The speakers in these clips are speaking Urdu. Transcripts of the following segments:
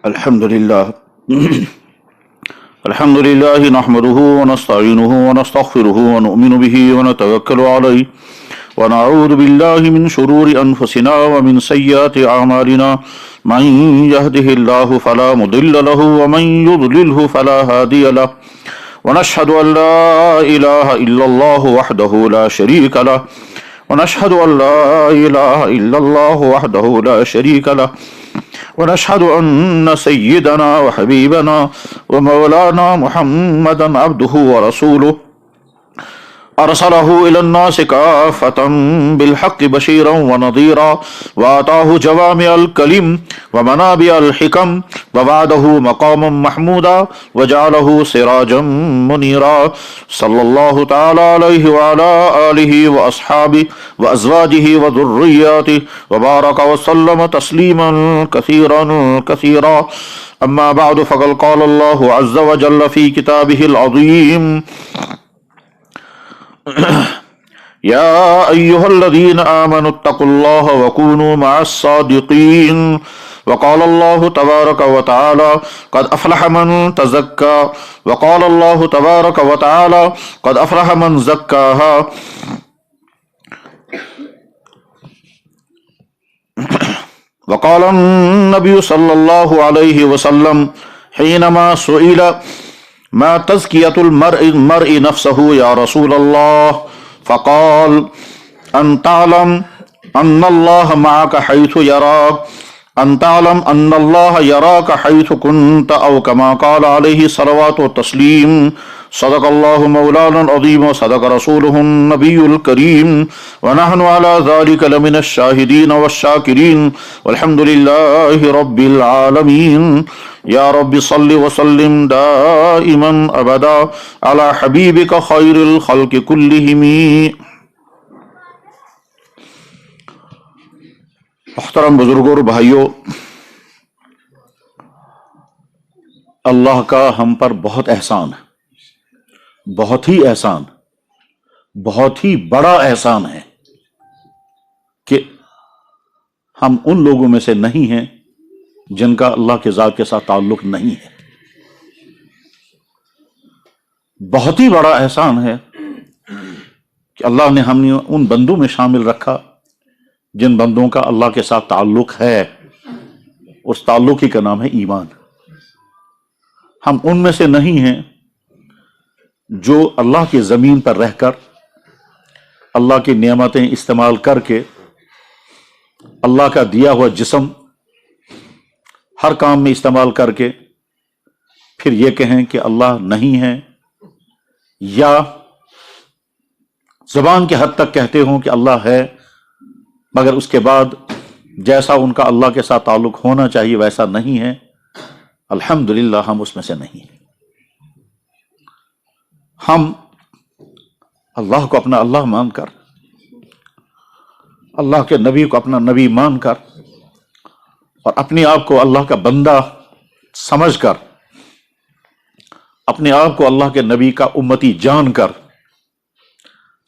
الحمد لله نحمده ونستعينه ونستغفره ونؤمن به ونتوكل عليه ونعوذ بالله من شرور أنفسنا ومن سيئات أعمالنا من يهده الله فلا مضل له ومن يضلله فلا هادي له ونشهد أن لا إله إلا الله وحده لا شريك له ونشهد أن لا إله إلا الله وحده لا شريك له ونشهد أن سيدنا وحبيبنا ومولانا محمدا عبده ورسوله أرسله إلى الناس كافة بالحق بشيرا ونظيرا وآتاه جوامع الكلم ومنابع الحكم ووعده مقاما محمودا وجعله سراجا منيرا صلى الله تعالى عليه وعلى آله وأصحابه وأزواجه وذرياته وبارك وسلم تسليما كثيرا كثيرا أما بعد فقد قال الله عز وجل في كتابه العظيم يا أيها الذين آمنوا اتقوا الله وكونوا مع الصادقين وقال الله تبارك وتعالى قد أفلح من تزكى وقال الله تبارك وتعالى قد أفلح من زكاها وقال النبي صلى الله عليه وسلم حينما سئل ما تزكية المرء نفسه يا رسول الله فقال أن تعلم أن الله معك حيث يراك أن تعلم أن الله يراك حيث كنت أو كما قال عليه الصلوات والتسليم صدق الله مولانا العظيم وصدق رسوله النبي الكريم ونحن على ذلك لمن الشاهدين والشاكرين والحمد لله رب العالمين یا رب صل وسلم دائما ابدا على حبیبک خیر الخلق کلہم۔ محترم بزرگوں اور بھائیوں، اللہ کا ہم پر بہت احسان ہے، بہت ہی احسان، بہت ہی بڑا احسان ہے کہ ہم ان لوگوں میں سے نہیں ہیں جن کا اللہ کے ذات کے ساتھ تعلق نہیں ہے۔ بہت ہی بڑا احسان ہے کہ اللہ نے ہم نے ان بندوں میں شامل رکھا جن بندوں کا اللہ کے ساتھ تعلق ہے، اس تعلق ہی کا نام ہے ایمان۔ ہم ان میں سے نہیں ہیں جو اللہ کی زمین پر رہ کر اللہ کی نعمتیں استعمال کر کے اللہ کا دیا ہوا جسم ہر کام میں استعمال کر کے پھر یہ کہیں کہ اللہ نہیں ہے، یا زبان کے حد تک کہتے ہوں کہ اللہ ہے مگر اس کے بعد جیسا ان کا اللہ کے ساتھ تعلق ہونا چاہیے ویسا نہیں ہے۔ الحمدللہ ہم اس میں سے نہیں ہیں۔ ہم اللہ کو اپنا اللہ مان کر، اللہ کے نبی کو اپنا نبی مان کر اور اپنے آپ کو اللہ کا بندہ سمجھ کر، اپنے آپ کو اللہ کے نبی کا امتی جان کر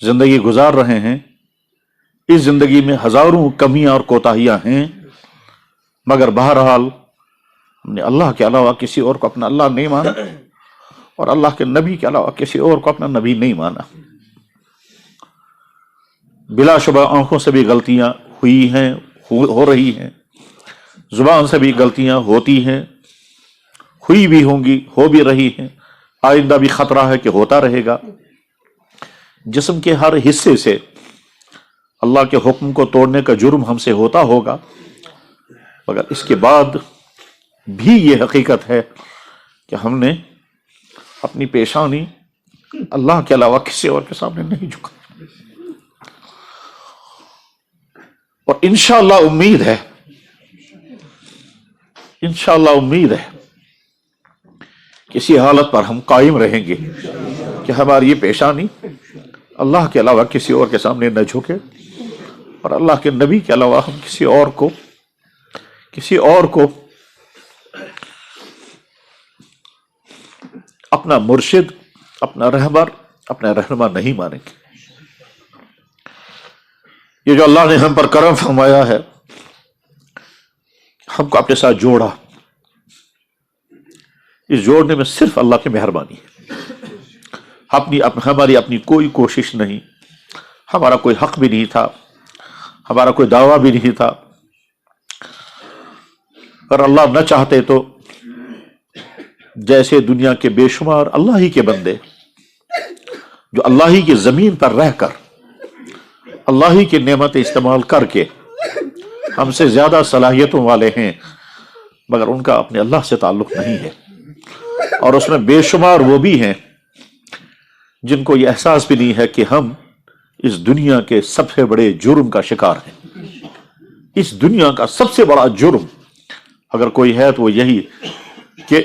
زندگی گزار رہے ہیں۔ اس زندگی میں ہزاروں کمیاں اور کوتاہیاں ہیں، مگر بہرحال ہم نے اللہ کے علاوہ کسی اور کو اپنا اللہ نہیں مانا اور اللہ کے نبی کے علاوہ کسی اور کو اپنا نبی نہیں مانا۔ بلا شبہ آنکھوں سے بھی غلطیاں ہوئی ہیں، ہو رہی ہیں، زبان سے بھی غلطیاں ہوتی ہیں، ہوئی بھی ہوں گی، ہو بھی رہی ہیں، آئندہ بھی خطرہ ہے کہ ہوتا رہے گا۔ جسم کے ہر حصے سے اللہ کے حکم کو توڑنے کا جرم ہم سے ہوتا ہوگا، مگر اس کے بعد بھی یہ حقیقت ہے کہ ہم نے اپنی پیشانی اللہ کے علاوہ کسی اور کے سامنے نہیں جھکا، اور انشاءاللہ امید ہے، انشاءاللہ امید ہے کسی حالت پر ہم قائم رہیں گے کہ ہماری یہ پیشانی اللہ کے علاوہ کسی اور کے سامنے نہ جھکے، اور اللہ کے نبی کے علاوہ ہم کسی اور کو اپنا مرشد، اپنا رہبر، اپنا رہنما نہیں مانیں گے۔ یہ جو اللہ نے ہم پر کرم فرمایا ہے، ہم کو اپنے ساتھ جوڑا، اس جوڑنے میں صرف اللہ کی مہربانی ہے، ہماری اپنی کوئی کوشش نہیں، ہمارا کوئی حق بھی نہیں تھا، ہمارا کوئی دعویٰ بھی نہیں تھا۔ اگر اللہ نہ چاہتے تو جیسے دنیا کے بے شمار اللہ ہی کے بندے جو اللہ ہی کی زمین پر رہ کر اللہ ہی کی نعمت استعمال کر کے ہم سے زیادہ صلاحیتوں والے ہیں، مگر ان کا اپنے اللہ سے تعلق نہیں ہے، اور اس میں بے شمار وہ بھی ہیں جن کو یہ احساس بھی نہیں ہے کہ ہم اس دنیا کے سب سے بڑے جرم کا شکار ہیں۔ اس دنیا کا سب سے بڑا جرم اگر کوئی ہے تو وہ یہی کہ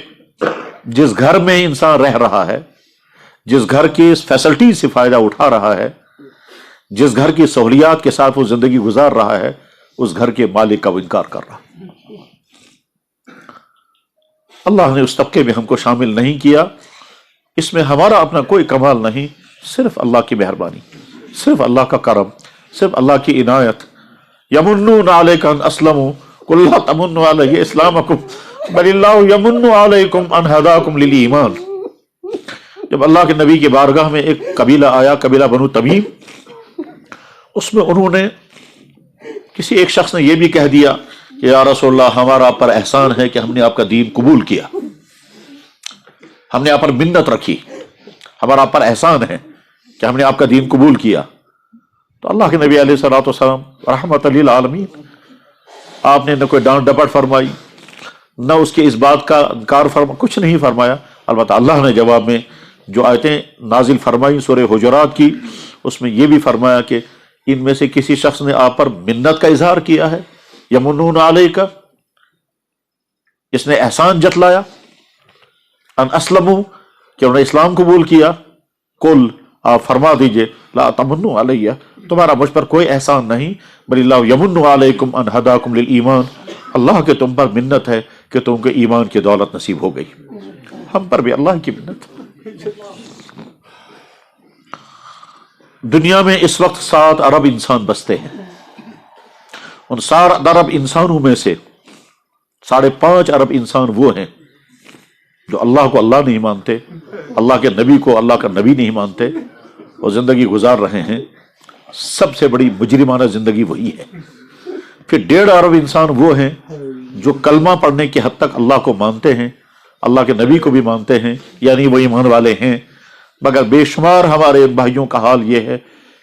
جس گھر میں انسان رہ رہا ہے، جس گھر کی اس فیسلٹی سے فائدہ اٹھا رہا ہے، جس گھر کی سہولیات کے ساتھ وہ زندگی گزار رہا ہے، اس گھر کے مالک کا وہ انکار کر رہا ہے۔ اللہ نے اس طبقے میں ہم کو شامل نہیں کیا، اس میں ہمارا اپنا کوئی کمال نہیں، صرف اللہ کی مہربانی، صرف اللہ کا کرم، صرف اللہ کی عنایت۔ یمنون علیک ان اسلموا قل لا تمنوا علی اسلامکم بل اللہ یمن علیکم ان ہداکم للایمان۔ جب اللہ کے نبی کی بارگاہ میں ایک قبیلہ آیا، قبیلہ بنو تمیم، اس میں انہوں نے کسی ایک شخص نے یہ بھی کہہ دیا کہ یا رسول اللہ، ہمارا آپ پر احسان ہے کہ ہم نے آپ کا دین قبول کیا، ہم نے آپ پر منت رکھی، ہمارا آپ پر احسان ہے کہ ہم نے آپ کا دین قبول کیا۔ تو اللہ کے نبی علیہ الصلوۃ والسلام رحمت للعالمین، آپ نے نہ کوئی ڈانٹ ڈپٹ فرمائی، نہ اس کے اس بات کا انکار کچھ نہیں فرمایا۔ البتہ اللہ نے جواب میں جو آیتیں نازل فرمائی سورہ حجرات کی، اس میں یہ بھی فرمایا کہ ان میں سے کسی شخص نے آپ پر منت کا اظہار کیا ہے، یمنون علیک، اس نے احسان جتلایا، ان اسلموا، کہ انہوں نے اسلام قبول کیا، قل، آپ فرما دیجئے، لا تمنوا علیہ، تمہارا مجھ پر کوئی احسان نہیں، بل اللہ یمن علیکم ان ہداکم للایمان، اللہ کے تم پر منت ہے کہ تم کو ایمان کی دولت نصیب ہو گئی۔ ہم پر بھی اللہ کی منت۔ دنیا میں اس وقت 7 ارب انسان بستے ہیں، ان 7 ارب انسانوں میں سے 5.5 ارب انسان وہ ہیں جو اللہ کو اللہ نہیں مانتے، اللہ کے نبی کو اللہ کا نبی نہیں مانتے، اور زندگی گزار رہے ہیں، سب سے بڑی مجرمانہ زندگی وہی ہے۔ پھر 1.5 ارب انسان وہ ہیں جو کلمہ پڑھنے کی حد تک اللہ کو مانتے ہیں، اللہ کے نبی کو بھی مانتے ہیں، یعنی وہ ایمان والے ہیں، مگر بے شمار ہمارے بھائیوں کا حال یہ ہے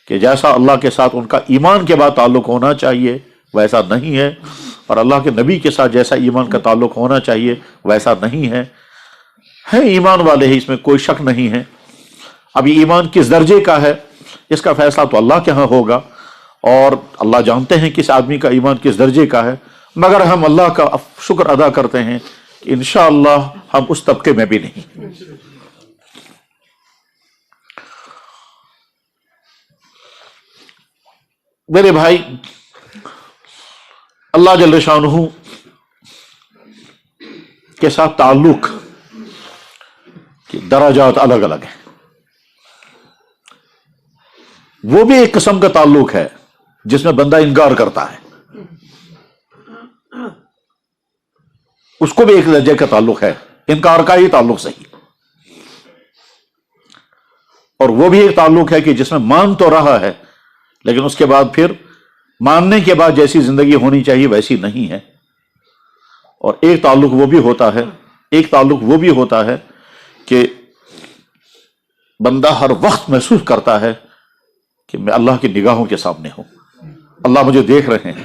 کہ جیسا اللہ کے ساتھ ان کا ایمان کے بعد تعلق ہونا چاہیے ویسا نہیں ہے، اور اللہ کے نبی کے ساتھ جیسا ایمان کا تعلق ہونا چاہیے ویسا نہیں ہے۔ ایمان والے ہیں، اس میں کوئی شک نہیں ہے۔ اب یہ ایمان کس درجے کا ہے، اس کا فیصلہ تو اللہ کے ہاں ہوگا، اور اللہ جانتے ہیں کس آدمی کا ایمان کس درجے کا ہے، مگر ہم اللہ کا شکر ادا کرتے ہیں کہ انشاءاللہ ہم اس طبقے میں بھی نہیں۔ میرے بھائی، اللہ جل شانہ کے ساتھ تعلق کی درجات الگ الگ ہیں۔ وہ بھی ایک قسم کا تعلق ہے جس میں بندہ انکار کرتا ہے، اس کو بھی ایک درجے کا تعلق ہے، انکار کا ہی تعلق صحیح، اور وہ بھی ایک تعلق ہے کہ جس میں مان تو رہا ہے لیکن اس کے بعد پھر ماننے کے بعد جیسی زندگی ہونی چاہیے ویسی نہیں ہے۔ اور ایک تعلق وہ بھی ہوتا ہے کہ بندہ ہر وقت محسوس کرتا ہے کہ میں اللہ کی نگاہوں کے سامنے ہوں، اللہ مجھے دیکھ رہے ہیں۔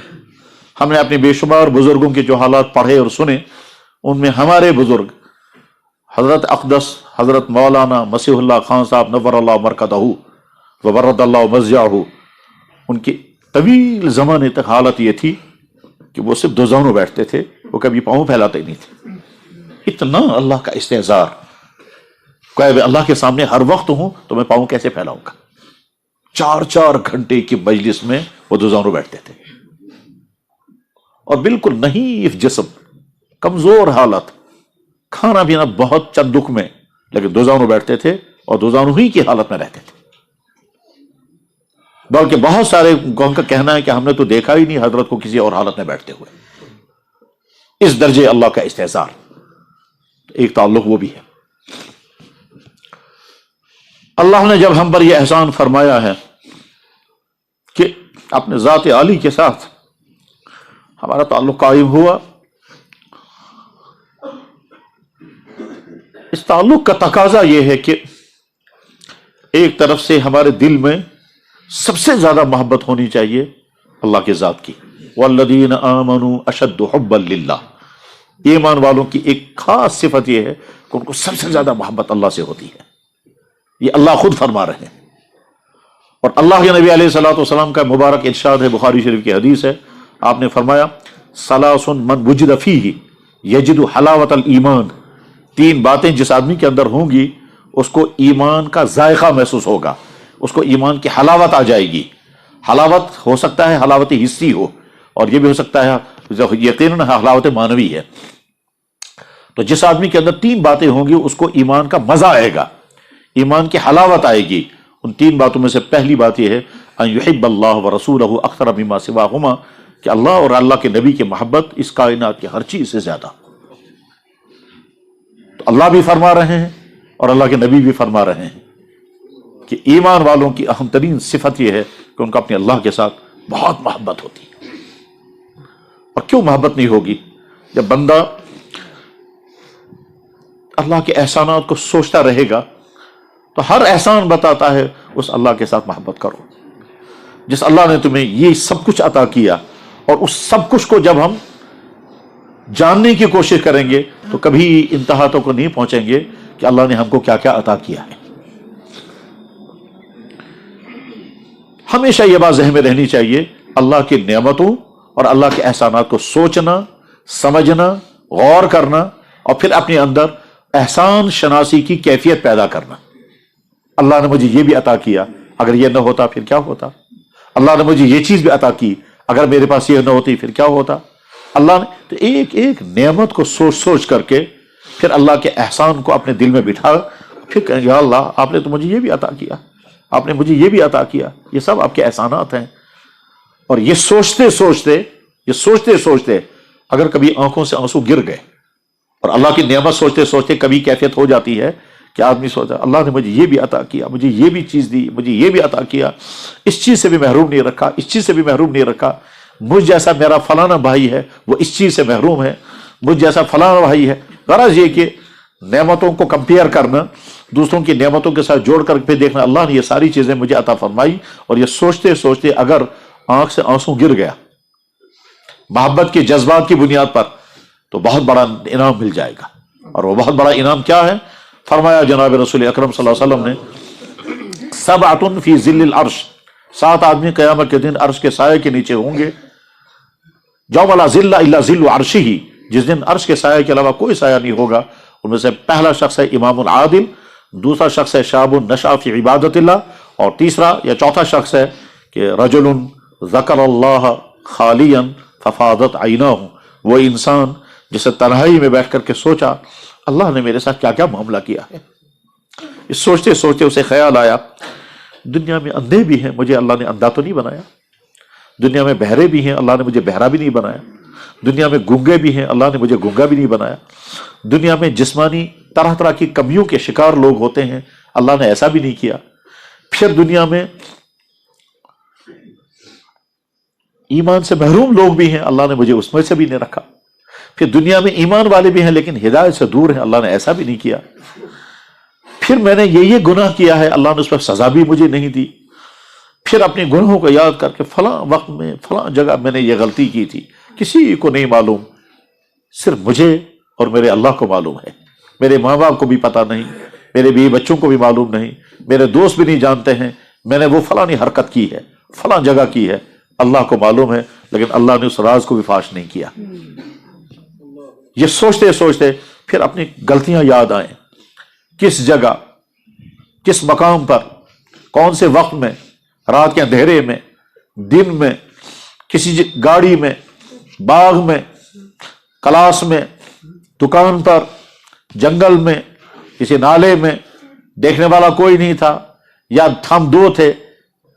ہم نے اپنے بے شمار بزرگوں کے جو حالات پڑھے اور سنے، ان میں ہمارے بزرگ حضرت اقدس حضرت مولانا مسیح اللہ خان صاحب نور اللہ مرکزہ وبرد اللہ مضجعہ، ان کی طویل زمانے تک حالت یہ تھی کہ وہ صرف 2 زانوں بیٹھتے تھے، وہ کبھی پاؤں پھیلاتے نہیں تھے۔ اتنا اللہ کا استحضار کہ اللہ کے سامنے ہر وقت ہوں تو میں پاؤں کیسے پھیلاؤں گا۔ 4 گھنٹے کی مجلس میں وہ 2 زانوں بیٹھتے تھے، اور بالکل نحیف جسم، کمزور حالت، کھانا پینا بہت چند دکھ میں، لیکن 2 زانوں بیٹھتے تھے اور 2 زانوں ہی کی حالت میں رہتے تھے۔ بلکہ بہت سارے قوم کا کہنا ہے کہ ہم نے تو دیکھا ہی نہیں حضرت کو کسی اور حالت میں بیٹھتے ہوئے. اس درجے اللہ کا استحضار. ایک تعلق وہ بھی ہے. اللہ نے جب ہم پر یہ احسان فرمایا ہے کہ اپنے ذات عالی کے ساتھ ہمارا تعلق قائم ہوا، اس تعلق کا تقاضا یہ ہے کہ ایک طرف سے ہمارے دل میں سب سے زیادہ محبت ہونی چاہیے اللہ کے ذات کی. والذین آمنوا اشد حبا للہ. ایمان والوں کی ایک خاص صفت یہ ہے کہ ان کو سب سے زیادہ محبت اللہ سے ہوتی ہے. یہ اللہ خود فرما رہے ہیں. اور اللہ کے نبی علیہ الصلوۃ والسلام کا مبارک ارشاد ہے، بخاری شریف کی حدیث ہے، آپ نے فرمایا ثلاث من وجد فیہ یجد حلاوت الایمان. 3 باتیں جس آدمی کے اندر ہوں گی اس کو ایمان کا ذائقہ محسوس ہوگا، اس کو ایمان کی حلاوت آ جائے گی. حلاوت ہو سکتا ہے حلاوت حسی ہو، اور یہ بھی ہو سکتا ہے یقیناً حلاوت معنوی ہے. تو جس آدمی کے اندر 3 باتیں ہوں گی اس کو ایمان کا مزہ آئے گا، ایمان کی حلاوت آئے گی. ان 3 باتوں میں سے پہلی بات یہ ہے ان یحب اللہ ورسولہ اکثر مما سواہما، کہ اللہ اور اللہ کے نبی کی محبت اس کائنات کی ہر چیز سے زیادہ. تو اللہ بھی فرما رہے ہیں اور اللہ کے نبی بھی فرما رہے ہیں کہ ایمان والوں کی اہم ترین صفت یہ ہے کہ ان کا اپنے اللہ کے ساتھ بہت محبت ہوتی ہے. اور کیوں محبت نہیں ہوگی؟ جب بندہ اللہ کے احسانات کو سوچتا رہے گا تو ہر احسان بتاتا ہے اس اللہ کے ساتھ محبت کرو. جس اللہ نے تمہیں یہ سب کچھ عطا کیا، اور اس سب کچھ کو جب ہم جاننے کی کوشش کریں گے تو کبھی انتہا تک کو نہیں پہنچیں گے کہ اللہ نے ہم کو کیا کیا عطا کیا ہے. ہمیشہ یہ بات ذہن میں رہنی چاہیے، اللہ کی نعمتوں اور اللہ کے احسانات کو سوچنا، سمجھنا، غور کرنا، اور پھر اپنے اندر احسان شناسی کی کیفیت پیدا کرنا. اللہ نے مجھے یہ بھی عطا کیا، اگر یہ نہ ہوتا پھر کیا ہوتا؟ اللہ نے مجھے یہ چیز بھی عطا کی، اگر میرے پاس یہ نہ ہوتی پھر کیا ہوتا؟ اللہ نے تو ایک ایک نعمت کو سوچ سوچ کر کے پھر اللہ کے احسان کو اپنے دل میں بٹھا، پھر کہیں یا اللہ آپ نے تو مجھے یہ بھی عطا کیا، آپ نے مجھے یہ بھی عطا کیا، یہ سب آپ کے احسانات ہیں. اور یہ سوچتے سوچتے اگر کبھی آنکھوں سے آنسو گر گئے، اور اللہ کی نعمت سوچتے سوچتے کبھی کیفیت ہو جاتی ہے کہ آدمی سوچتا اللہ نے مجھے یہ بھی عطا کیا، مجھے یہ بھی چیز دی، مجھے یہ بھی عطا کیا، اس چیز سے بھی محروم نہیں رکھا، اس چیز سے بھی محروم نہیں رکھا، مجھ جیسا میرا فلانا بھائی ہے وہ اس چیز سے محروم ہے، مجھ جیسا فلانا بھائی ہے. غرض یہ کہ نعمتوں کو کمپیئر کرنا، دوسروں کی نعمتوں کے ساتھ جوڑ کر پھر دیکھنا اللہ نے یہ ساری چیزیں مجھے عطا فرمائی، اور یہ سوچتے سوچتے اگر آنکھ سے آنسو گر گیا محبت کے جذبات کی بنیاد پر تو بہت بڑا انعام مل جائے گا. اور وہ بہت بڑا انعام کیا ہے؟ فرمایا جناب رسول اکرم صلی اللہ علیہ وسلم نے 7 فی ظل العرش، 7 آدمی قیامت کے دن عرش کے سائے کے نیچے ہوں گے. یوم لا ظل الا ظل عرشہ، جس دن عرش کے سائے کے علاوہ کوئی سایہ نہیں ہوگا. ان میں سے پہلا شخص ہے امام العادل، دوسرا شخص ہے شاب نشأ فی عبادت اللہ، اور تیسرا یا چوتھا شخص ہے کہ رجل ذکر اللہ خالیا ففاضت عیناہ، وہ انسان جسے تنہائی میں بیٹھ کر کے سوچا اللہ نے میرے ساتھ کیا کیا معاملہ کیا ہے. اس سوچتے سوچتے اسے خیال آیا دنیا میں اندھے بھی ہیں، مجھے اللہ نے اندھا تو نہیں بنایا، دنیا میں بہرے بھی ہیں، اللہ نے مجھے بہرا بھی نہیں بنایا، دنیا میں گونگے بھی ہیں، اللہ نے مجھے گونگا بھی نہیں بنایا، دنیا میں جسمانی طرح طرح کی کمیوں کے شکار لوگ ہوتے ہیں، اللہ نے ایسا بھی نہیں کیا. پھر دنیا میں ایمان سے محروم لوگ بھی ہیں، اللہ نے مجھے اس میں سے بھی نہیں رکھا. پھر دنیا میں ایمان والے بھی ہیں لیکن ہدایت سے دور ہیں، اللہ نے ایسا بھی نہیں کیا. پھر میں نے یہ گناہ کیا ہے، اللہ نے اس پر سزا بھی مجھے نہیں دی. پھر اپنے گناہوں کو یاد کر کے فلاں وقت میں فلاں جگہ میں نے یہ غلطی کی تھی، کسی کو نہیں معلوم، صرف مجھے اور میرے اللہ کو معلوم ہے. میرے ماں باپ کو بھی پتہ نہیں، میرے بیوی بچوں کو بھی معلوم نہیں، میرے دوست بھی نہیں جانتے ہیں میں نے وہ فلانی حرکت کی ہے، فلاں جگہ کی ہے. اللہ کو معلوم ہے لیکن اللہ نے اس راز کو بھی فاش نہیں کیا. یہ سوچتے سوچتے پھر اپنی غلطیاں یاد آئیں، کس جگہ، کس مقام پر، کون سے وقت میں، رات کے اندھیرے میں، دن میں، کسی گاڑی میں، باغ میں، کلاس میں، دکان پر، جنگل میں، کسی نالے میں، دیکھنے والا کوئی نہیں تھا، یا ہم 2 تھے،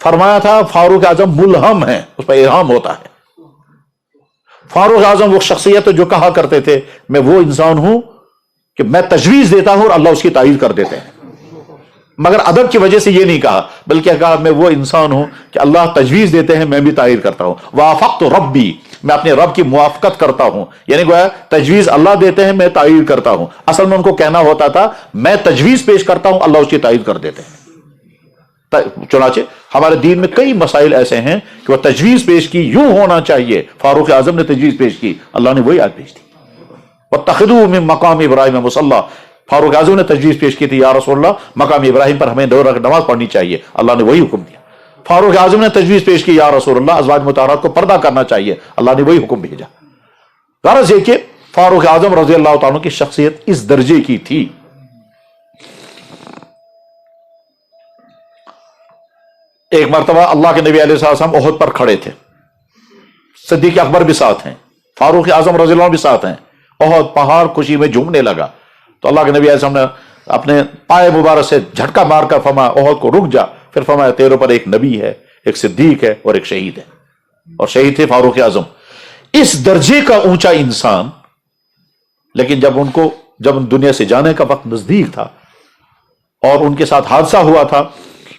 فرمایا تھا فاروق اعظم ملہم ہے، اس پر الہام ہوتا ہے۔ فاروق اعظم وہ شخصیت جو کہا کرتے تھے میں وہ انسان ہوں کہ میں تجویز دیتا ہوں اور اللہ اس کی تائید کر دیتے ہیں، مگر ادب کی وجہ سے یہ نہیں کہا، بلکہ کہا میں وہ انسان ہوں کہ اللہ تجویز دیتے ہیں میں بھی تائید کرتا ہوں۔ وافقت ربی، میں اپنے رب کی موافقت کرتا ہوں، یعنی گویا تجویز اللہ دیتے ہیں میں تائید کرتا ہوں۔ اصل میں ان کو کہنا ہوتا تھا میں تجویز پیش کرتا ہوں اللہ اس کی تائید کر دیتے ہیں۔ چنانچہ ہمارے دین میں کئی مسائل ایسے ہیں کہ وہ تجویز پیش کی یوں ہونا چاہیے، فاروق اعظم نے تجویز پیش کی، اللہ نے وہی آیت پیش دی۔ وَاتَّخِذُوا مِن مَقَامِ إِبْرَاهِيمَ مُصَلًّى، فاروق اعظم نے تجویز پیش کی تھی یا رسول اللہ مقام ابراہیم پر ہمیں 2 رکعت نماز پڑھنی چاہیے، اللہ نے وہی حکم دیا۔ فاروق اعظم نے تجویز پیش کی یا رسول اللہ ازواج مطہرات کو پردہ کرنا چاہیے، اللہ نے وہی حکم بھیجا۔ غرض یہ کہ فاروق اعظم رضی اللہ تعالیٰ کی شخصیت اس درجے کی تھی۔ ایک مرتبہ اللہ کے نبی علیہ السلام احد پر کھڑے تھے، صدیق اکبر بھی ساتھ ہیں، فاروق اعظم رضی اللہ عنہ بھی ساتھ ہیں، احد پہاڑ خوشی میں جھومنے لگا تو اللہ کے نبی علیہ السلام نے اپنے پائے مبارک سے جھٹکا مار کر فرمایا احد کو رک جا، پھر فرمایا تیرے پر ایک نبی ہے، ایک صدیق ہے اور ایک شہید ہے، اور شہید تھے فاروق اعظم۔ اس درجے کا اونچا انسان، لیکن جب دنیا سے جانے کا وقت نزدیک تھا اور ان کے ساتھ حادثہ ہوا تھا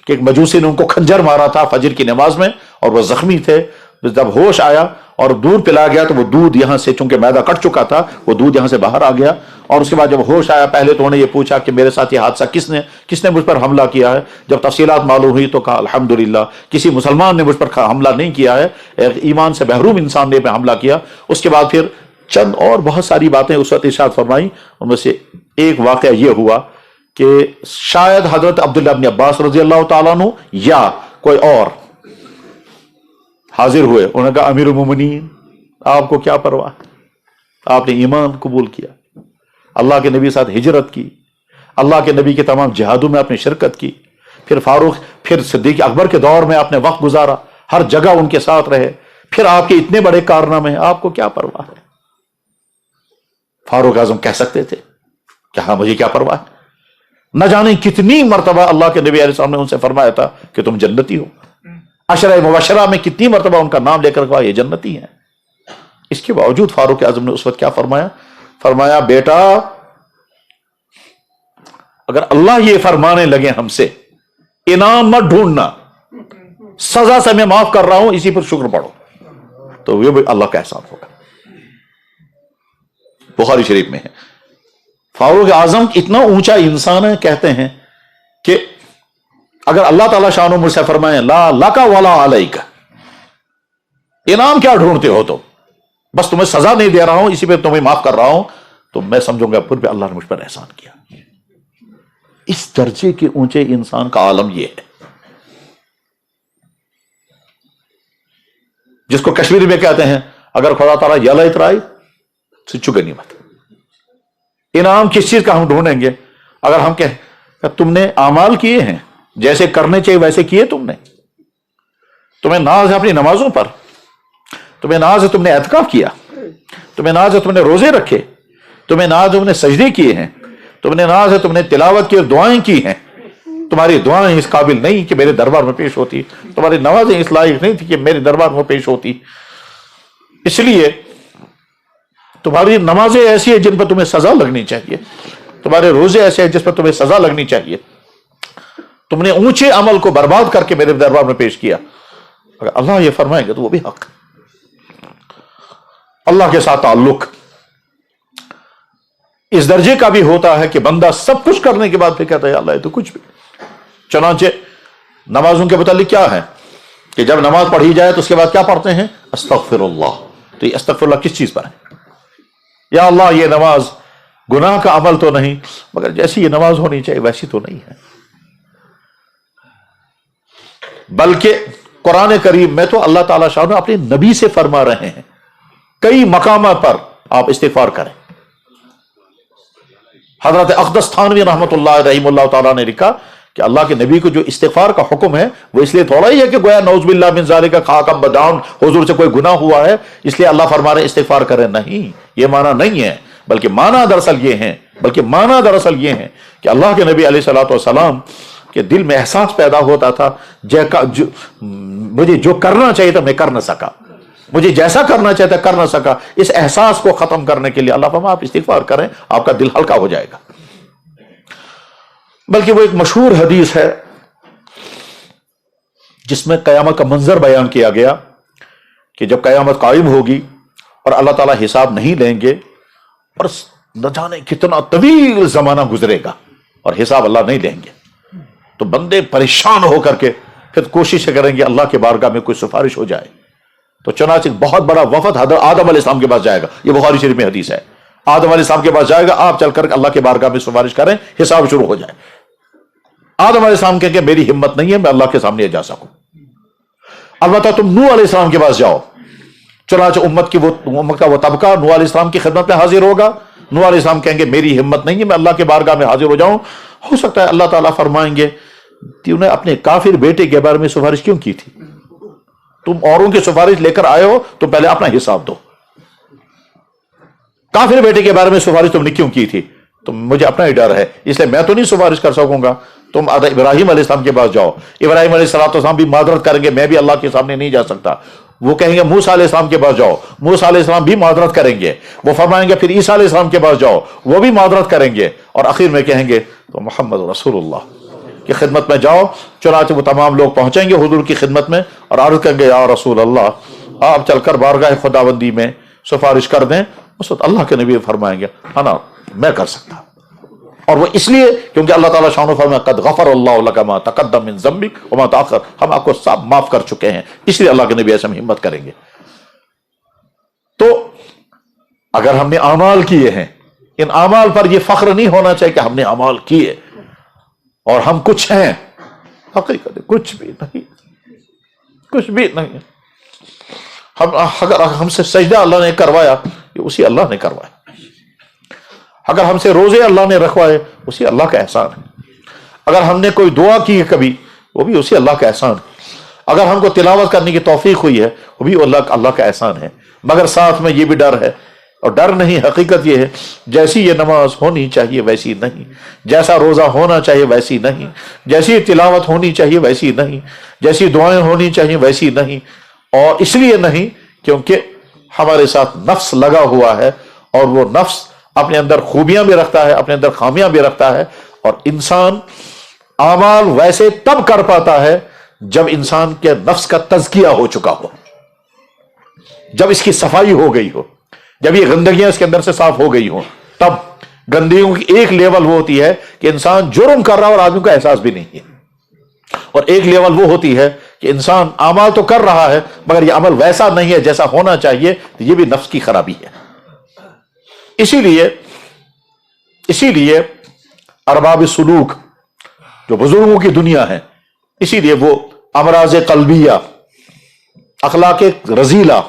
کہ ایک مجوسی نے ان کو خنجر مارا تھا فجر کی نماز میں اور وہ زخمی تھے، جب ہوش آیا اور دودھ پلایا گیا تو وہ دودھ یہاں سے چونکہ معدہ کٹ چکا تھا وہ دودھ یہاں سے باہر آ گیا، اور اس کے بعد جب ہوش آیا پہلے تو انہوں نے یہ پوچھا کہ میرے ساتھ یہ حادثہ کس نے مجھ پر حملہ کیا ہے؟ جب تفصیلات معلوم ہوئی تو کہا الحمدللہ کسی مسلمان نے مجھ پر حملہ نہیں کیا ہے، ایک ایمان سے محروم انسان نے پہ حملہ کیا۔ اس کے بعد پھر چند اور بہت ساری باتیں اس وقت ارشاد فرمائی، ان میں سے ایک واقعہ یہ ہوا کہ شاید حضرت عبداللہ بن عباس رضی اللہ تعالیٰ عنہ یا کوئی اور حاضر ہوئے، انہوں نے کہا امیر المومنین آپ کو کیا پرواہ، آپ نے ایمان قبول کیا، اللہ کے نبی ساتھ ہجرت کی، اللہ کے نبی کے تمام جہادوں میں آپ نے شرکت کی، پھر صدیق اکبر کے دور میں آپ نے وقت گزارا، ہر جگہ ان کے ساتھ رہے، پھر آپ کے اتنے بڑے کارنامے ہیں، آپ کو کیا پرواہ ہے؟ فاروق اعظم کہہ سکتے تھے کہ ہاں مجھے کیا پرواہ ہے؟ نہ جانے کتنی مرتبہ اللہ کے نبی علیہ السلام نے ان سے فرمایا تھا کہ تم جنتی ہو، عشرہ مبشرہ میں کتنی مرتبہ ان کا نام لے کر کہا یہ جنتی ہیں۔ اس کے باوجود فاروق اعظم نے اس وقت کیا فرمایا بیٹا اگر اللہ یہ فرمانے لگے ہم سے انعام مت ڈھونڈنا، سزا سے میں معاف کر رہا ہوں اسی پر شکر پڑھو، تو یہ بھی اللہ کا احسان ہوگا۔ بخاری شریف میں ہے فاروق اعظم اتنا اونچا انسان ہے، کہتے ہیں کہ اگر اللہ تعالیٰ شان و مجھ سے فرمائے لا لکا ولا علیک، انعام کیا ڈھونڈتے ہو تو بس تمہیں سزا نہیں دے رہا ہوں اسی پہ تمہیں معاف کر رہا ہوں، تو میں سمجھوں گا پھر بھی اللہ نے مجھ پر احسان کیا۔ اس درجے کے اونچے انسان کا عالم یہ ہے جس کو کشمیری میں کہتے ہیں اگر خدا تعالیٰ یلا اترائی سچو غنیمت۔ انعام کس چیز کا ہم ڈھونڈیں گے؟ اگر ہم کہ تم نے اعمال کیے ہیں جیسے کرنے چاہیے ویسے کیے، تمہیں ناز ہے اپنی نمازوں پر، تمہیں ناز ہے تم نے اعتکاف کیا، تمہیں ناز ہے تم نے روزے رکھے، تمہیں ناز ہے تم نے سجدے کیے ہیں، تمہیں ناز ہے تم نے تلاوت کی اور دعائیں کی ہیں، تمہاری دعائیں اس قابل نہیں کہ میرے دربار میں پیش ہوتی، تمہاری نمازیں اس لائق نہیں تھی کہ میرے دربار میں پیش ہوتی، اس لیے تمہاری نمازیں ایسی ہیں جن پر تمہیں سزا لگنی چاہیے، تمہارے روزے ایسے ہیں جس پر تمہیں سزا لگنی چاہیے، تم نے اونچے عمل کو برباد کر کے میرے دربار میں پیش کیا۔ اگر اللہ یہ فرمائے گا تو وہ بھی حق۔ اللہ کے ساتھ تعلق اس درجے کا بھی ہوتا ہے کہ بندہ سب کچھ کرنے کے بعد پھر کہتا ہے اللہ یہ تو کچھ بھی۔ چنانچہ نمازوں کے متعلق کیا ہے کہ جب نماز پڑھی جائے تو اس کے بعد کیا پڑھتے ہیں؟ استغفر اللہ۔ تو یہ استغفر اللہ کس چیز پر ہے؟ یا اللہ یہ نماز گناہ کا عمل تو نہیں، مگر جیسی یہ نماز ہونی چاہیے ویسی تو نہیں ہے، بلکہ قرآن کریم میں تو اللہ تعالیٰ شاہ اپنے نبی سے فرما رہے ہیں کئی مقامات پر آپ استغفار کریں۔ حضرت اقدس تھانوی رحمۃ اللہ رحمہ اللہ تعالیٰ نے لکھا کہ اللہ کے نبی کو جو استغفار کا حکم ہے وہ اس لیے تھوڑا ہی ہے کہ گویا نعوذ باللہ من ذالک خاک بدعون حضور سے کوئی گناہ ہوا ہے اس لیے اللہ فرما رہے استغفار کریں، نہیں، یہ معنی نہیں ہے، بلکہ معنی دراصل یہ ہے کہ اللہ کے نبی علیہ الصلوۃ والسلام کہ دل میں احساس پیدا ہوتا تھا مجھے جو کرنا چاہیے تھا میں کر نہ سکا، مجھے جیسا کرنا چاہتا کر نہ سکا، اس احساس کو ختم کرنے کے لیے اللہ فرمایا آپ استغفار کریں، آپ کا دل ہلکا ہو جائے گا۔ بلکہ وہ ایک مشہور حدیث ہے جس میں قیامت کا منظر بیان کیا گیا کہ جب قیامت قائم ہوگی اور اللہ تعالیٰ حساب نہیں لیں گے اور نہ جانے کتنا طویل زمانہ گزرے گا اور حساب اللہ نہیں لیں گے، تو بندے پریشان ہو کر کے پھر کوشش کریں گے اللہ کے بارگاہ میں کوئی سفارش ہو جائے۔ تو چنانچہ بہت بڑا وفد حضرت آدم علیہ السلام کے پاس جائے گا، یہ بخاری شریف میں حدیث ہے، آدم علیہ السلام کے پاس جائے گا، آپ چل کر اللہ کے بارگاہ میں سفارش کریں، حساب شروع ہو جائے۔ آدم علیہ السلام کہیں کہ میری ہمت نہیں ہے میں اللہ کے سامنے جا سکوں، البتہ تم نوح علیہ السلام کے پاس جاؤ۔ چنانچہ امت کا وہ طبقہ نوح علیہ السلام کی خدمت میں حاضر ہوگا، نوح علیہ السلام کہیں گے میری ہمت نہیں ہے میں اللہ کے بارگاہ میں حاضر ہو جاؤں۔ ہو سکتا ہے اللہ تعالیٰ فرمائیں گے کہ انہیں اپنے کافر بیٹے کے بارے میں سفارش کیوں کی تھی؟ تم اوروں کی سفارش لے کر آئے ہو تو پہلے اپنا حساب دو، کافر بیٹے کے بارے میں سفارش تم نے کیوں کی تھی؟ تو مجھے اپنا ہی ڈر ہے اس لیے میں تو نہیں سفارش کر سکوں گا، تم ابراہیم علیہ السلام کے پاس جاؤ، ابراہیم علیہ السلام بھی معذرت کریں گے میں بھی اللہ کے سامنے نہیں جا سکتا، وہ کہیں گے موسیٰ علیہ السلام کے پاس جاؤ، موسیٰ علیہ السلام بھی معذرت کریں گے، وہ فرمائیں گے پھر عیسیٰ علیہ السلام کے پاس جاؤ، وہ بھی معذرت کریں گے، اور آخر میں کہیں گے تو محمد رسول اللہ کی خدمت میں جاؤ۔ چنانچہ وہ تمام لوگ پہنچیں گے حضور کی خدمت میں اور عرض کریں گے یا رسول اللہ آپ چل کر بارگاہ خداوندی میں سفارش کر دیں۔ اس وقت اللہ کے نبی فرمائیں گے انا میں کر سکتا، اور وہ اس لیے کیونکہ اللہ تعالیٰ شان و فرمایا قد غفر اللہ لک ما تقدم من ذنبک وما تاخر، ہم آپ کو سب معاف کر چکے ہیں، اس لیے اللہ کے نبی ایسے میں ہمت کریں گے۔ تو اگر ہم نے اعمال کیے ہیں، ان اعمال پر یہ فخر نہیں ہونا چاہیے کہ ہم نے اعمال کیے اور ہم کچھ ہیں، حقیقت کچھ بھی نہیں، کچھ بھی نہیں۔ اگر ہم سے سجدہ اللہ نے کروایا یہ اسی اللہ نے کروایا، اگر ہم سے روزے اللہ نے رکھوائے اسی اللہ کا احسان ہے، اگر ہم نے کوئی دعا کی کبھی وہ بھی اسی اللہ کا احسان ہے، اگر ہم کو تلاوت کرنے کی توفیق ہوئی ہے وہ بھی اللہ کا احسان ہے، مگر ساتھ میں یہ بھی ڈر ہے، اور ڈر نہیں حقیقت یہ ہے جیسی یہ نماز ہونی چاہیے ویسی نہیں، جیسا روزہ ہونا چاہیے ویسی نہیں، جیسی تلاوت ہونی چاہیے ویسی نہیں، جیسی دعائیں ہونی چاہیے ویسی نہیں، اور اس لیے نہیں کیونکہ ہمارے ساتھ نفس لگا ہوا ہے، اور وہ نفس اپنے اندر خوبیاں بھی رکھتا ہے اپنے اندر خامیاں بھی رکھتا ہے، اور انسان اعمال ویسے تب کر پاتا ہے جب انسان کے نفس کا تزکیہ ہو چکا ہو، جب اس کی صفائی ہو گئی ہو، جب یہ گندگیاں اس کے اندر سے صاف ہو گئی ہوں، تب گندگیوں کی ایک لیول وہ ہوتی ہے کہ انسان جرم کر رہا اور آدمی کا احساس بھی نہیں ہے، اور ایک لیول وہ ہوتی ہے کہ انسان اعمال تو کر رہا ہے مگر یہ عمل ویسا نہیں ہے جیسا ہونا چاہیے، تو یہ بھی نفس کی خرابی ہے۔ اسی لیے ارباب سلوک جو بزرگوں کی دنیا ہے، اسی لیے وہ امراض قلبیہ، اخلاق رذیلہ،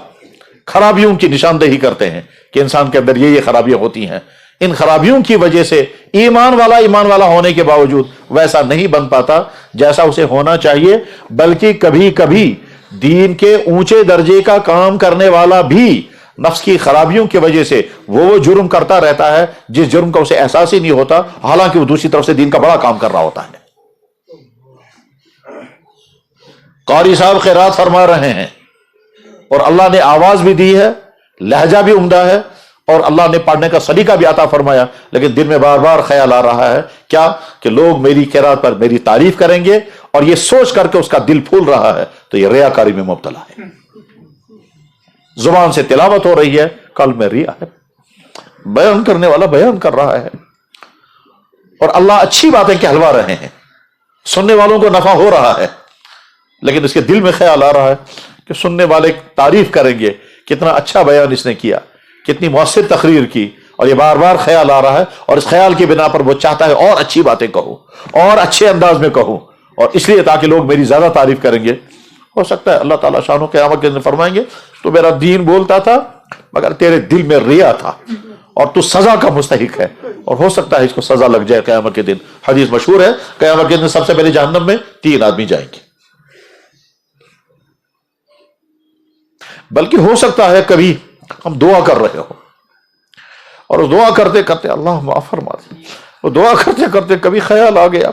خرابیوں کی نشاندہی کرتے ہیں کہ انسان کے اندر یہ خرابیاں ہوتی ہیں، ان خرابیوں کی وجہ سے ایمان والا ہونے کے باوجود ویسا نہیں بن پاتا جیسا اسے ہونا چاہیے، بلکہ کبھی کبھی دین کے اونچے درجے کا کام کرنے والا بھی نفس کی خرابیوں کی وجہ سے وہ جرم کرتا رہتا ہے جس جرم کا اسے احساس ہی نہیں ہوتا، حالانکہ وہ دوسری طرف سے دین کا بڑا کام کر رہا ہوتا ہے۔ قاری صاحب قرات فرما رہے ہیں اور اللہ نے آواز بھی دی ہے، لہجہ بھی عمدہ ہے، اور اللہ نے پڑھنے کا سلیقہ بھی عطا فرمایا، لیکن دل میں بار بار خیال آ رہا ہے کیا کہ لوگ میری قرات پر میری تعریف کریں گے، اور یہ سوچ کر کے اس کا دل پھول رہا ہے تو یہ ریاکاری میں مبتلا ہے۔ زبان سے تلاوت ہو رہی ہے، قلب میں ریا ہے، بیان کرنے والا بیان کر رہا ہے، اور اللہ اچھی باتیں کہلوا رہے ہیں، سننے والوں کو نفع ہو رہا ہے، لیکن اس کے دل میں خیال آ رہا ہے کہ سننے والے تعریف کریں گے، کتنا اچھا بیان اس نے کیا، کتنی مؤثر تقریر کی، اور یہ بار بار خیال آ رہا ہے، اور اس خیال کی بنا پر وہ چاہتا ہے اور اچھی باتیں کہوں اور اچھے انداز میں کہوں، اور اس لیے تاکہ لوگ میری زیادہ تعریف کریں گے۔ ہو سکتا ہے اللہ تعالیٰ شان و قیامت کے دن فرمائیں گے تو میرا دین بولتا تھا مگر تیرے دل میں ریا تھا اور تو سزا کا مستحق ہے، اور ہو سکتا ہے اس کو سزا لگ جائے قیامت کے دن۔ حدیث مشہور ہے قیامت کے دن سب سے پہلے جہنم میں 3 آدمی جائیں گے، بلکہ ہو سکتا ہے کبھی ہم دعا کر رہے ہو اور دعا کرتے کرتے اللہ معاف فرما دے، وہ دعا کرتے کرتے کبھی خیال آ گیا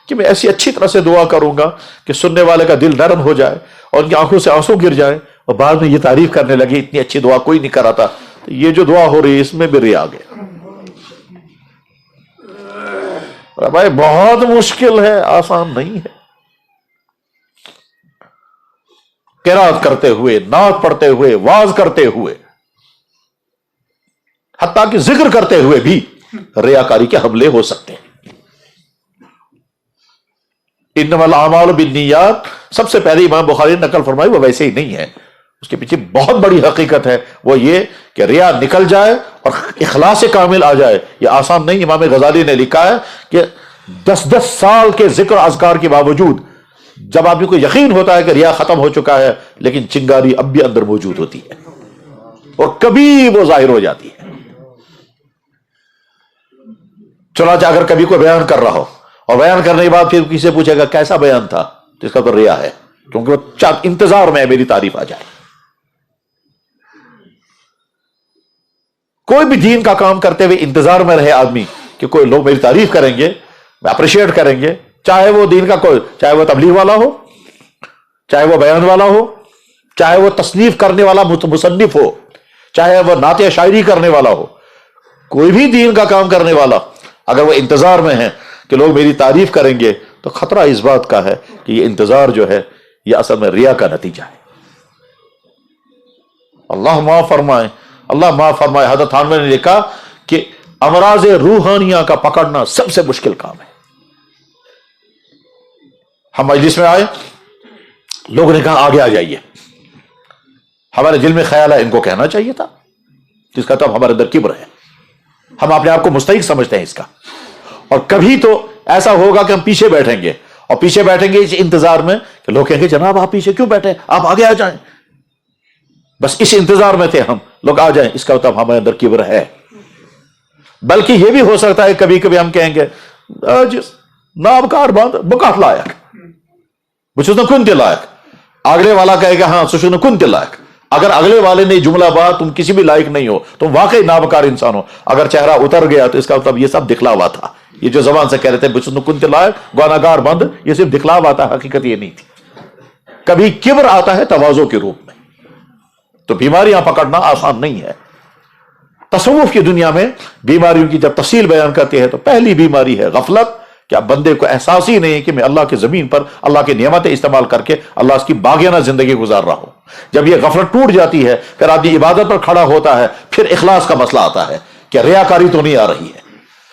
کہ میں ایسی اچھی طرح سے دعا کروں گا کہ سننے والے کا دل نرم ہو جائے اور ان کی آنکھوں سے آنسو گر جائے اور بعد میں یہ تعریف کرنے لگے اتنی اچھی دعا کوئی نہیں کرا تھا. تو یہ جو دعا ہو رہی ہے اس میں بھی ریا آ گیا. بھائی بہت مشکل ہے، آسان نہیں ہے. قرات کرتے ہوئے، نعت پڑھتے ہوئے، واز کرتے ہوئے، حتیٰ کہ ذکر کرتے ہوئے بھی ریاکاری کے حملے ہو سکتے ہیں. انما الاعمال بالنیات سب سے پہلے امام بخاری نے نقل فرمائی، وہ ویسے ہی نہیں ہے، اس کے پیچھے بہت بڑی حقیقت ہے. وہ یہ کہ ریا نکل جائے اور اخلاص کامل آ جائے. یہ آسان نہیں. امام غزالی نے لکھا ہے کہ 10 سال کے ذکر اذکار کے باوجود جب آپ کو یقین ہوتا ہے کہ ریا ختم ہو چکا ہے، لیکن چنگاری اب بھی اندر موجود ہوتی ہے اور کبھی وہ ظاہر ہو جاتی ہے. چنانچہ اگر کبھی کوئی بیان کر رہا ہو اور بیان کرنے کے بعد پھر کسی سے پوچھے گا کیسا بیان تھا، تو اس کا تو ریا ہے، کیونکہ وہ انتظار میں ہے میری تعریف آ جائے. کوئی بھی دین کا کام کرتے ہوئے انتظار میں رہے آدمی کہ کوئی لوگ میری تعریف کریں گے، میں اپریشیٹ کریں گے، چاہے وہ دین کا کوئی، چاہے وہ تبلیغ والا ہو، چاہے وہ بیان والا ہو، چاہے وہ تصنیف کرنے والا مصنف ہو، چاہے وہ نعت شاعری کرنے والا ہو، کوئی بھی دین کا کام کرنے والا اگر وہ انتظار میں ہے کہ لوگ میری تعریف کریں گے، تو خطرہ اس بات کا ہے کہ یہ انتظار جو ہے یہ اصل میں ریا کا نتیجہ ہے. اللہ معاف فرمائے، اللہ معاف فرمائے. حضرت تھانوی نے لکھا کہ امراض روحانیہ کا پکڑنا سب سے مشکل کام ہے. ہم مجلس میں آئے، لوگوں نے کہا آگے آ جائیے، ہمارے دل میں خیال ہے ان کو کہنا چاہیے تھا، جس کا تو ہمارے اندر کبر ہے، ہم اپنے آپ کو مستحق سمجھتے ہیں اس کا. اور کبھی تو ایسا ہوگا کہ ہم پیچھے بیٹھیں گے، اور پیچھے بیٹھیں گے اس انتظار میں کہ لوگ کہیں گے جناب آپ پیچھے کیوں بیٹھے، آپ آگے آ جائیں. بس اس انتظار میں تھے ہم، لوگ آ جائیں، اس کا مطلب ہمارے اندر کبر ہے. بلکہ یہ بھی ہو سکتا ہے کبھی کبھی ہم کہیں گے ناب کار بند بکاٹ لائق، بچوں کن تے لائق، اگلے والا کہے گا ہاں سشن کن تے لائق. اگر اگلے والے نے جملہ بات تم کسی بھی لائق نہیں ہو، تم واقعی نابکار انسان ہو. اگر چہرہ اتر گیا تو اس کا مطلب یہ سب دکھلاوا تھا. یہ جو زبان سے کہہ رہے تھے بچوں کن تے لائق گناہگار بند، یہ صرف دکھلاوا تھا، حقیقت یہ نہیں تھی. کبھی کبر آتا ہے تواضع کے روپ میں. تو بیماریاں پکڑنا آسان نہیں ہے. تصوف کی دنیا میں بیماریوں کی جب تفصیل بیان کرتے ہیں تو پہلی بیماری ہے غفلت، کہ اب بندے کو احساس ہی نہیں کہ میں اللہ کے زمین پر اللہ کی نعمتیں استعمال کر کے اللہ اس کی باغیانہ زندگی گزار رہا ہوں. جب یہ غفلت ٹوٹ جاتی ہے پھر آدمی عبادت پر کھڑا ہوتا ہے، پھر اخلاص کا مسئلہ آتا ہے کہ ریاکاری تو نہیں آ رہی ہے.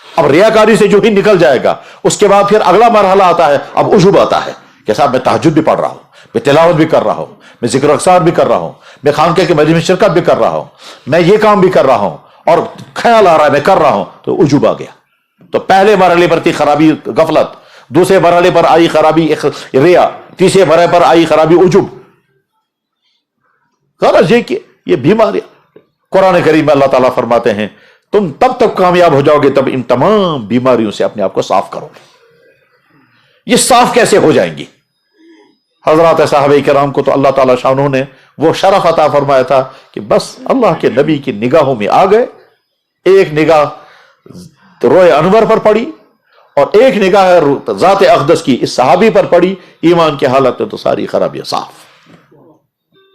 اب ریاکاری سے جو ہی نکل جائے گا اس کے بعد پھر اگلا مرحلہ آتا ہے، اب عجب آتا ہے کہ صاحب میں تہجد بھی پڑھ رہا ہوں، میں تلاوت بھی کر رہا ہوں، میں ذکر اذکار بھی کر رہا ہوں، میں خانقاہ کے مجلس میں شرکت بھی کر رہا ہوں، میں یہ کام بھی کر رہا ہوں، اور خیال آ رہا ہے میں کر رہا ہوں، تو عجب آ گیا. تو پہلے مرحلے پر تھی خرابی غفلت، دوسرے مرحلے پر آئی خرابی ریا، تیسرے مرحلے پر آئی خرابی عجب. غرض یہ کہ یہ بیماری قرآن کریم میں اللہ تعالیٰ فرماتے ہیں تم تب تک کامیاب ہو جاؤ گے تب ان تمام بیماریوں سے اپنے آپ کو صاف کرو گے. یہ صاف کیسے ہو جائیں گی؟ حضرات صحابہ کرام کو تو اللہ تعالیٰ شانہ نے وہ شرف عطا فرمایا تھا کہ بس اللہ کے نبی کی نگاہوں میں آ گئے. ایک نگاہ روئے انور پر پڑی اور ایک نگاہ ذات اقدس کی اس صحابی پر پڑی. ایمان کی حالت میں تو ساری خرابیاں صاف،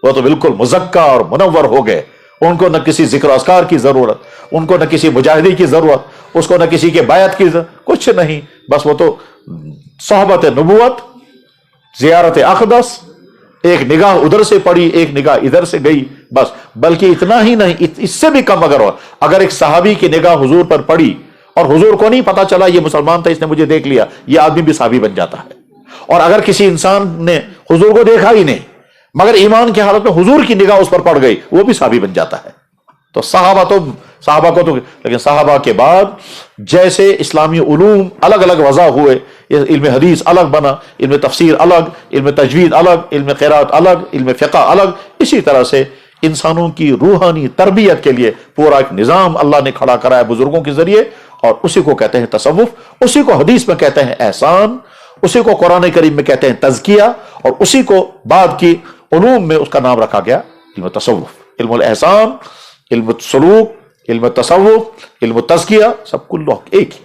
وہ تو بالکل مزکا اور منور ہو گئے. ان کو نہ کسی ذکر اذکار کی ضرورت، ان کو نہ کسی مجاہدی کی ضرورت، اس کو نہ کسی کے بیعت کی ضرورت، کچھ نہیں. بس وہ تو صحبت نبوت، زیارت اقدس، ایک نگاہ ادھر سے پڑی ایک نگاہ ادھر سے گئی بس. بلکہ اتنا ہی نہیں، اس سے بھی کم اگر ایک صحابی کی نگاہ حضور پر پڑی اور حضور کو نہیں پتا چلا یہ مسلمان تھا اس نے مجھے دیکھ لیا، یہ آدمی بھی صحابی بن جاتا ہے. اور اگر کسی انسان نے حضور کو دیکھا ہی نہیں مگر ایمان کی حالت میں حضور کی نگاہ اس پر پڑ گئی، وہ بھی صحابی بن جاتا ہے. تو صحابہ کو تو لیکن صحابہ کے بعد جیسے اسلامی علوم الگ الگ وضع ہوئے، علم حدیث الگ بنا، علم تفسیر الگ، علم تجوید الگ، علم قرات الگ، علم فقہ الگ، اسی طرح سے انسانوں کی روحانی تربیت کے لیے پورا ایک نظام اللہ نے کھڑا کرایا بزرگوں کے ذریعے. اور اسی کو کہتے ہیں تصوف، اسی کو حدیث میں کہتے ہیں احسان، اسی کو قرآن کریم میں کہتے ہیں تزکیہ، اور اسی کو بعد کی علوم میں اس کا نام رکھا گیا علم تصوف. علم الاحسان، علم سلوک، علم تصوف، علم تزکیہ، سب کل ایک ہی.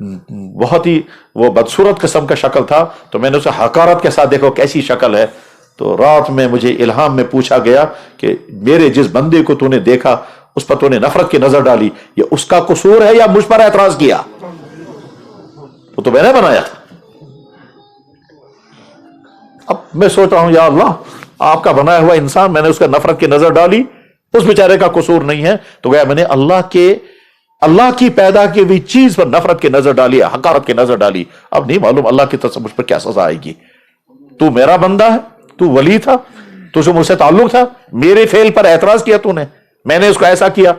بہت ہی وہ بدصورت قسم کا شکل تھا، تو میں نے اسے حقارت کے ساتھ دیکھو کیسی شکل ہے، تو رات میں مجھے الہام میں پوچھا گیا کہ میرے جس بندے کو تو نے دیکھا اس پر تو نے نفرت کی نظر ڈالی، یہ اس کا قصور ہے یا مجھ پر اعتراض کیا؟ وہ تو میں نے بنایا تھا۔ اب میں سوچ رہا ہوں یا اللہ، آپ کا بنایا ہوا انسان، میں نے اس کا نفرت کی نظر ڈالی، اس بیچارے کا قصور نہیں ہے، تو گیا میں نے اللہ کی پیدا کی ہوئی چیز پر نفرت کی نظر ڈالی، حقارت کی نظر ڈالی۔ اب نہیں معلوم اللہ کی طرف سے مجھ پر کیا سزا آئے گی۔ تو میرا بندہ ہے، تو ولی تھا، تجھے مجھ سے تعلق تھا، میرے فعل پر اعتراض کیا تو نے، میں نے اس کو ایسا کیا۔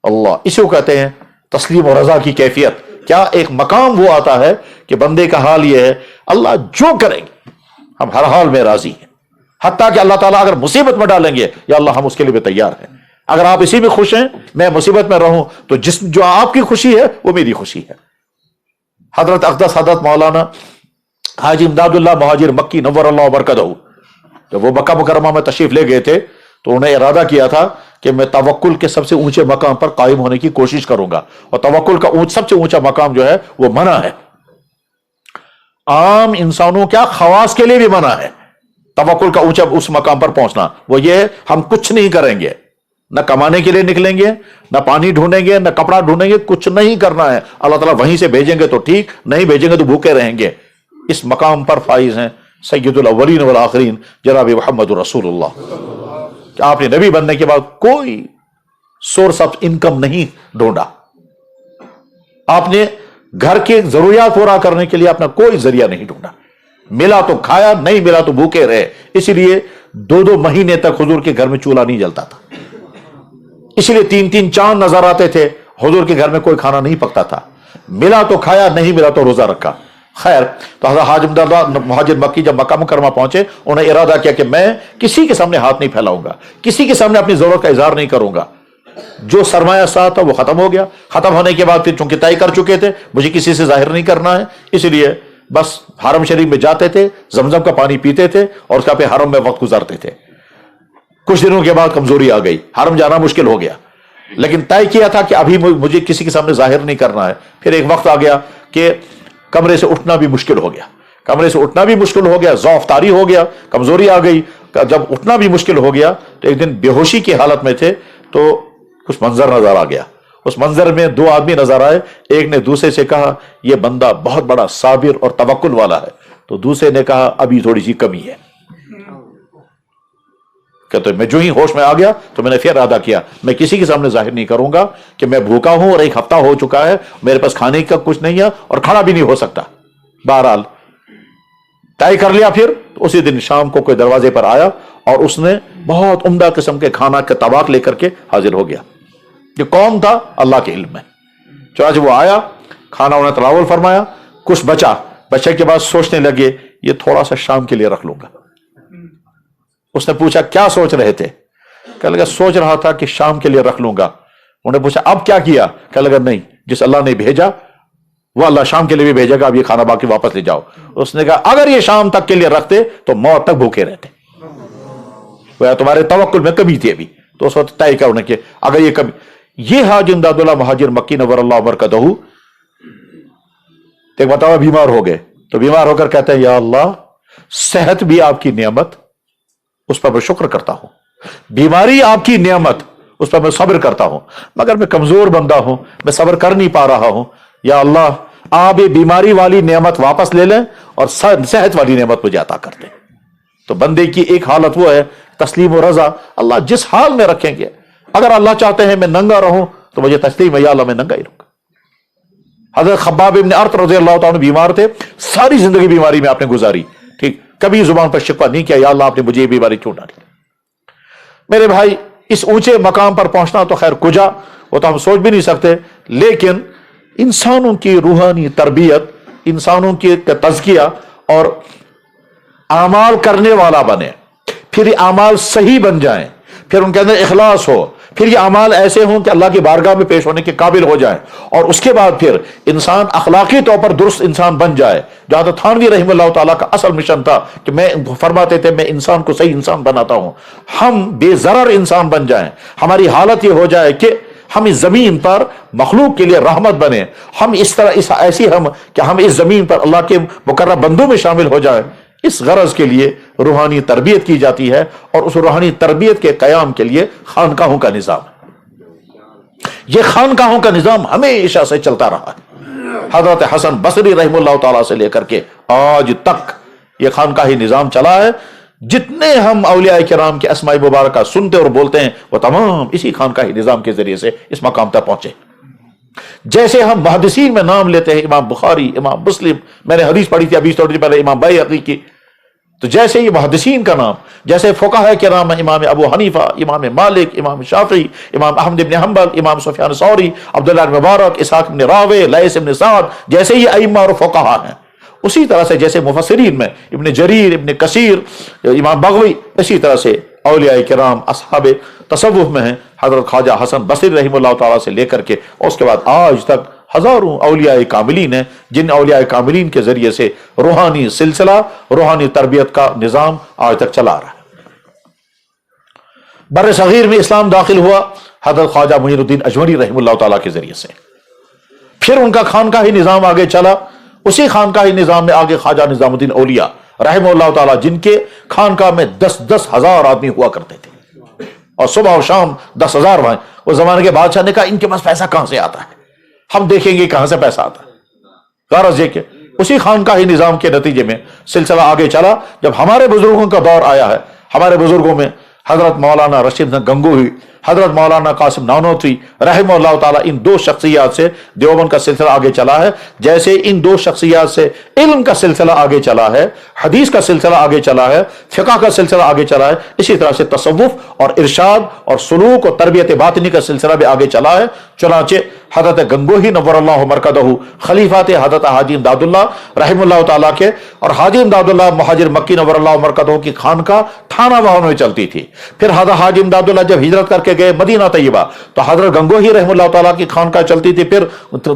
اللہ اسی کو کہتے ہیں تسلیم و رضا کی کیفیت۔ کیا ایک مقام وہ آتا ہے کہ بندے کا حال یہ ہے اللہ جو کریں گے ہم ہر حال میں راضی ہیں، حتیٰ کہ اللہ تعالیٰ اگر مصیبت میں ڈالیں گے یا اللہ ہم اس کے لیے بھی تیار ہیں۔ اگر آپ اسی میں خوش ہیں، میں مصیبت میں رہوں، تو جو آپ کی خوشی ہے وہ میری خوشی ہے۔ حضرت اقدس حضرت مولانا حاجی امداد اللہ مہاجر مکی نور اللہ برکتہ، جب وہ مکہ مکرمہ میں تشریف لے گئے تھے تو انہیں ارادہ کیا تھا کہ میں توکل کے سب سے اونچے مقام پر قائم ہونے کی کوشش کروں گا، اور توکل کا سب سے اونچا مقام جو ہے وہ منع ہے، عام انسانوں کیا خواص کے لیے بھی منع ہے توکل کا اونچا اس مقام پر پہنچنا۔ وہ یہ ہم کچھ نہیں کریں گے، نہ کمانے کے لیے نکلیں گے، نہ پانی ڈھونڈیں گے، نہ کپڑا ڈھونڈیں گے، کچھ نہیں کرنا ہے، اللہ تعالیٰ وہیں سے بھیجیں گے تو ٹھیک، نہیں بھیجیں گے تو بھوکے رہیں گے۔ اس مقام پر فائز ہیں سید الاولین والآخرین جناب محمد رسول اللہ، کہ آپ نے نبی بننے کے بعد کوئی سورس آف انکم نہیں ڈھونڈا، آپ نے گھر کے ضروریات پورا کرنے کے لیے اپنا کوئی ذریعہ نہیں ڈھونڈا، ملا تو کھایا، نہیں ملا تو بھوکے رہے۔ اسی لیے 2 مہینے تک حضور کے گھر میں چولہا نہیں جلتا تھا، اسی لیے 3 چاند نظر آتے تھے، حضور کے گھر میں کوئی کھانا نہیں پکتا تھا، ملا تو کھایا، نہیں ملا تو روزہ رکھا۔ خیر، تو حضرت حاج امداد مہاجر مکی جب مکہ مکرمہ پہنچے، انہوں نے ارادہ کیا کہ میں کسی کے سامنے ہاتھ نہیں پھیلاؤں گا، کسی کے سامنے اپنی ضرورت کا اظہار نہیں کروں گا۔ جو سرمایہ ساتھ تھا وہ ختم ہو گیا، ختم ہونے کے بعد پھر چونکہ طے کر چکے تھے مجھے کسی سے ظاہر نہیں کرنا ہے، اس لیے بس حرم شریف میں جاتے تھے، زمزم کا پانی پیتے تھے اور اس کا پھر حرم میں وقت گزارتے تھے۔ کچھ دنوں کے بعد کمزوری آ گئی، حرم جانا مشکل ہو گیا، لیکن طے کیا تھا کہ ابھی مجھے کسی کے سامنے ظاہر نہیں کرنا ہے۔ پھر ایک وقت آ گیا کہ کمرے سے اٹھنا بھی مشکل ہو گیا، کمرے سے اٹھنا بھی مشکل ہو گیا، ضعف طاری ہو گیا، کمزوری آ گئی۔ جب اٹھنا بھی مشکل ہو گیا تو ایک دن بے ہوشی کی حالت میں تھے تو کچھ منظر نظر آ گیا۔ اس منظر میں 2 آدمی نظر آئے، ایک نے دوسرے سے کہا یہ بندہ بہت بڑا صابر اور توکل والا ہے، تو دوسرے نے کہا ابھی تھوڑی سی کمی ہے۔ کہتے میں جو ہی ہوش میں آ گیا تو میں نے پھر ارادہ کیا میں کسی کے سامنے ظاہر نہیں کروں گا کہ میں بھوکا ہوں اور 1 ہفتہ ہو چکا ہے، میرے پاس کھانے کا کچھ نہیں ہے اور کھانا بھی نہیں ہو سکتا۔ بہرحال طے کر لیا۔ پھر اسی دن شام کو کوئی دروازے پر آیا اور اس نے بہت عمدہ قسم کے کھانا کے طبق لے کر کے حاضر ہو گیا۔ یہ کون تھا؟ اللہ کے علم میں۔ چنانچہ وہ آیا، کھانا انہیں تناول فرمایا، کچھ بچے کے بعد سوچنے لگے یہ تھوڑا سا شام کے لیے رکھ لوں گا۔ اس نے پوچھا کیا سوچ رہے تھے؟ کہنے لگا سوچ رہا تھا کہ شام کے لیے رکھ لوں گا۔ انہوں نے پوچھا اب کیا کیا؟ کہنے لگا نہیں، جس اللہ نے بھیجا وہ اللہ شام کے لیے بھی بھیجے گا، اب یہ کھانا باقی واپس لے جاؤ۔ اس نے کہا اگر یہ شام تک کے لیے رکھتے تو موت تک بھوکے رہتے، وہ تمہارے توکل میں کمی تھی ابھی، تو اس وقت طے کرنے کے اگر یہ کمی۔ یہ حاج امداد اللہ مہاجر مکی نور اللہ برکتہ ایک بتاؤ بیمار ہو گئے، تو بیمار ہو کر کہتے ہیں یا اللہ صحت بھی آپ کی نعمت، اس پر میں شکر کرتا ہوں، بیماری آپ کی نعمت، اس پر میں صبر کرتا ہوں، مگر میں کمزور بندہ ہوں، میں صبر کر نہیں پا رہا ہوں، یا اللہ آپ یہ بیماری والی نعمت واپس لے لیں اور صحت والی نعمت مجھے عطا کر دیں۔ تو بندے کی ایک حالت وہ ہے تسلیم و رضا، اللہ جس حال میں رکھیں گے، اگر اللہ چاہتے ہیں میں ننگا رہوں تو مجھے تسلیم ہے یا اللہ میں ننگا ہی رہوں گا۔ حضرت خباب ابن ارت رضی اللہ تعالیٰ بیمار تھے، ساری زندگی بیماری میں آپ نے گزاری، ٹھیک، کبھی زبان پر شکوہ نہیں کیا یا اللہ آپ نے مجھے یہ بیماری کیوں ڈالی۔ میرے بھائی اس اونچے مقام پر پہنچنا تو خیر کجا، وہ تو ہم سوچ بھی نہیں سکتے، لیکن انسانوں کی روحانی تربیت، انسانوں کی تزکیہ اور اعمال کرنے والا بنے، پھر یہ اعمال صحیح بن جائیں، پھر ان کے اندر اخلاص ہو، پھر یہ اعمال ایسے ہوں کہ اللہ کی بارگاہ میں پیش ہونے کے قابل ہو جائیں، اور اس کے بعد پھر انسان اخلاقی طور پر درست انسان بن جائے۔ جہاں تھانوی رحمہ اللہ تعالیٰ کا اصل مشن تھا کہ میں فرماتے تھے میں انسان کو صحیح انسان بناتا ہوں، ہم بے ضرر انسان بن جائیں، ہماری حالت یہ ہو جائے کہ ہم اس زمین پر مخلوق کے لیے رحمت بنے، ہم اس طرح ایسی ہم کہ ہم اس زمین پر اللہ کے مقرب بندوں میں شامل ہو جائیں، اس غرض کے لیے روحانی تربیت کی جاتی ہے، اور اس روحانی تربیت کے قیام کے لیے خانقاہوں کا نظام ہے۔ یہ خانقاہوں کا نظام ہمیشہ سے چلتا رہا ہے، حضرت حسن بصری رحم اللہ تعالی سے لے کر کے آج تک یہ خانقاہی نظام چلا ہے۔ جتنے ہم اولیاء کرام کے اسماء مبارکہ سنتے اور بولتے ہیں وہ تمام اسی خانقاہی نظام کے ذریعے سے اس مقام تک پہنچے۔ جیسے ہم محدثین میں نام لیتے ہیں امام بخاری، امام مسلم، میں نے حدیث پڑھی تھی ابھی تھوڑی دیر پہلے امام بیہقی کی، تو جیسے یہ محدثین کا نام، جیسے فقہاء کرام ہیں امام ابو حنیفہ، امام مالک، امام شافعی، امام احمد بن حنبل، امام سفیان ثوری، عبداللہ بن مبارک، اسحاق بن راوے، لیث بن سعد، جیسے یہ ائمہ اور فقہاء ہیں، اسی طرح سے جیسے مفسرین میں ابن جریر، ابن کثیر، امام بغوی، اسی طرح سے اولیاء کرام اصحاب تصوف میں ہیں حضرت خواجہ حسن بصری رحمہ اللہ تعالیٰ سے لے کر کے، اور اس کے بعد آج تک ہزاروں اولیاء کاملین ہیں، جن اولیاء کاملین کے ذریعے سے روحانی سلسلہ، روحانی تربیت کا نظام آج تک چلا رہا ہے۔ بر صغیر میں اسلام داخل ہوا حضرت خواجہ معین الدین اجمری رحمہ اللہ تعالیٰ کے ذریعے سے، پھر ان کا خانقاہی نظام آگے چلا، اسی خانقاہی نظام میں آگے خواجہ نظام الدین اولیاء رحمہ اللہ تعالیٰ، جن کے خانقاہ میں 10,000 آدمی ہوا کرتے تھے، اور صبح اور شام 10,000 وہاں۔ اس زمانے کے بادشاہ نے کہا ان کے پاس پیسہ کہاں سے آتا ہے، ہم دیکھیں گے کہاں سے پیسہ آتا ہے۔ غرض یہ کہ اسی خانقاہی نظام کے نتیجے میں سلسلہ آگے چلا۔ جب ہمارے بزرگوں کا دور آیا ہے، ہمارے بزرگوں میں حضرت مولانا رشید گنگوہی، حضرت مولانا قاسم نانوتوی رحمہ اللہ تعالیٰ، ان دو شخصیات سے دیوبند کا سلسلہ آگے چلا ہے۔ جیسے ان دو شخصیات سے علم کا سلسلہ آگے چلا ہے، حدیث کا سلسلہ آگے چلا ہے، فقہ کا سلسلہ آگے چلا ہے، اسی طرح سے تصوف اور ارشاد اور سلوک اور تربیت باطنی کا سلسلہ بھی آگے چلا ہے۔ چنانچہ حضرت گنگوہی نور اللہ مرکزہ، خلیفات حضرت حاجی امداد اللہ رحمہ اللہ تعالیٰ کے، اور حاجی امداد اللہ مہاجر مکی نور اللہ مرکزہ کی خانقاہ تھانہ بہن میں چلتی تھی۔ پھر حضرت حاجی امداد اللہ جب ہجرت کر کے گئے مدینہ طیبہ تو حضرت گنگوہی رحمہ اللہ تعالیٰ کی خانقاہ چلتی تھی پھر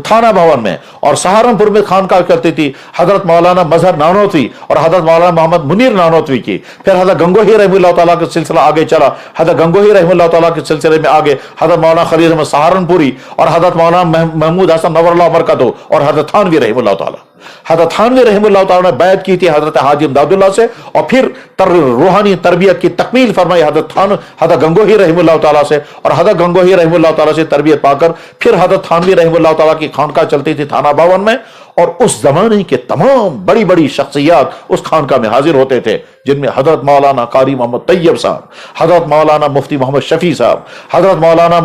تھانہ بھون میں، اور سہارنپور میں خانقاہ چلتی تھی حضرت مولانا مظہر نانوتوی اور حضرت مولانا محمد منیر نانوتوی کی۔ پھر حضرت گنگوہی رحمہ اللہ تعالیٰ کا سلسلہ آگے چلا، حضرت گنگوہی رحمہ اللہ تعالیٰ کے سلسلے میں آگے حضرت مولانا خلیل احمد سہارنپوری اور حضرت مولانا محمود حسن نور اللہ مرکزہ اور حضرت تھانوی رحمہ اللہ تعالیٰ۔ حضرت تھانوی رحمہ اللہ تعالیٰ نے بیعت کی تھی حضرت حاجی امداد اللہ سے، اور پھر روحانی تربیت کی تکمیل فرمائی حضرت گنگوہی رحمہ اللہ تعالیٰ سے، اور حضرت گنگوہی رحمہ اللہ تعالیٰ سے تربیت پا کر پھر حضرت تھانوی رحمہ اللہ تعالیٰ کی خانقاہ چلتی تھی تھانہ بھون میں، اور اس زمانے کے تمام بڑی بڑی شخصیات اس خانقاہ میں حاضر ہوتے تھے، جن میں حضرت مولانا قاری محمد طیب صاحب، حضرت مولانا مفتی محمد شفیع صاحب، حضرت مولانا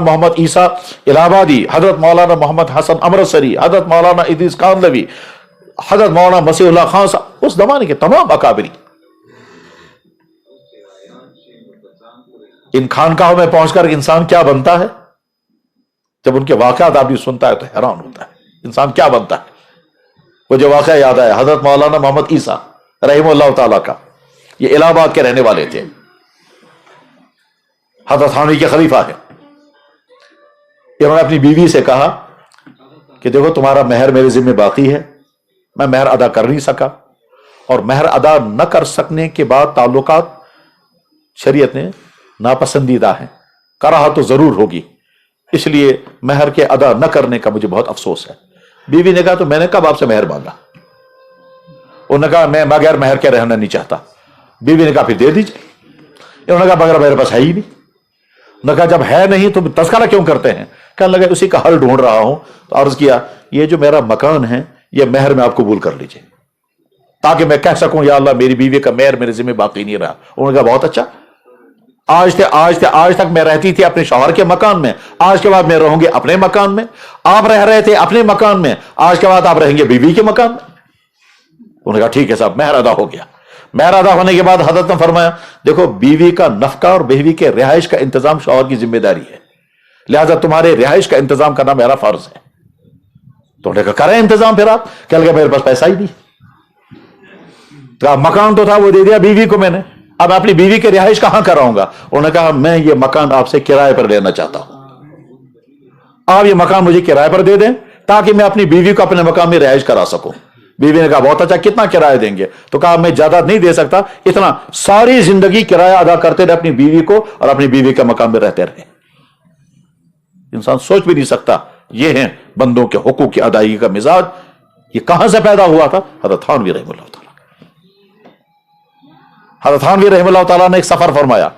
محمد عیسیٰ الہ آبادی، حضرت مولانا محمد حسن امرتسری، حضرت مولانا ادریس کاندلوی، حضرت مولانا مسیح اللہ خان صاحب، اس زمانے کے تمام اکابری۔ ان خانقاہوں میں پہنچ کر انسان کیا بنتا ہے، جب ان کے واقعات آدمی سنتا ہے تو حیران ہوتا ہے انسان کیا بنتا ہے۔ مجھے واقعہ یاد آیا حضرت مولانا محمد عیسیٰ رحمہ اللہ تعالیٰ کا، یہ الہ آباد کے رہنے والے تھے، حضرت تھانوی کے خلیفہ ہیں۔ انہوں نے اپنی بیوی سے کہا کہ دیکھو تمہارا مہر میرے ذمہ باقی ہے، میں مہر ادا کر نہیں سکا، اور مہر ادا نہ کر سکنے کے بعد تعلقات شریعت نے ناپسندیدہ ہیں، کراہت تو ضرور ہوگی، اس لیے مہر کے ادا نہ کرنے کا مجھے بہت افسوس ہے۔ بیوی نے کہا تو میں نے کب آپ سے مہر مانگا؟ انہوں نے کہا میں بغیر مہر کے رہنا نہیں چاہتا۔ بیوی نے کہا پھر دے دیجیے۔ انہوں نے کہا مگر میرے پاس ہے ہی نہیں۔ انہوں نے کہا جب ہے نہیں تو تذکرہ کیوں کرتے ہیں؟ کہنے لگا اسی کا حل ڈھونڈ رہا ہوں۔ تو عرض کیا یہ جو میرا مکان ہے یہ مہر میں آپ قبول کر لیجیے، تاکہ میں کہہ سکوں یا اللہ میری بیوی کا مہر میرے ذمہ باقی نہیں رہا۔ انہوں نے کہا بہت اچھا، آج تک میں رہتی تھی اپنے شوہر کے مکان میں، آج کے بعد میں رہوں گی اپنے مکان میں، آپ رہ رہے تھے اپنے مکان میں، آج کے بعد آپ رہیں گے بیوی کے مکان میں۔ انہوں نے کہا ٹھیک ہے صاحب، مہر ادا ہو گیا۔ مہر ادا ہونے کے بعد حضرت نے فرمایا دیکھو بیوی کا نفقہ اور بیوی کے رہائش کا انتظام شوہر کی ذمہ داری ہے، لہذا تمہارے رہائش کا انتظام کرنا میرا فرض ہے۔ تو انہوں نے کہا کریں انتظام پھر آپ۔ کہنے لگا میرے پاس پیسہ ہی نہیں، تو مکان تو تھا وہ دے دیا بیوی کو میں نے، اب اپنی بیوی کے رہائش کہاں کراؤں گا؟ انہوں نے کہا میں یہ مکان آپ سے کرائے پر لینا چاہتا ہوں، آپ یہ مکان مجھے کرائے پر دے دیں تاکہ میں اپنی بیوی کو اپنے مکان میں رہائش کرا سکوں۔ بیوی نے کہا بہت اچھا، کتنا کرایہ دیں گے؟ تو کہا میں زیادہ نہیں دے سکتا، اتنا ساری زندگی کرایہ ادا کرتے رہے اپنی بیوی کو اور اپنی بیوی کے مکان میں رہتے رہے۔ انسان سوچ بھی نہیں سکتا. یہ ہیں بندوں کے حقوق کی ادائیگی کا مزاج. یہ کہاں سے پیدا ہوا تھا؟ حضرت تھانوی رحمہ اللہ تعالیٰ. حضرت تھانوی رحمہ اللہ تعالیٰ نے ایک سفر فرمایا.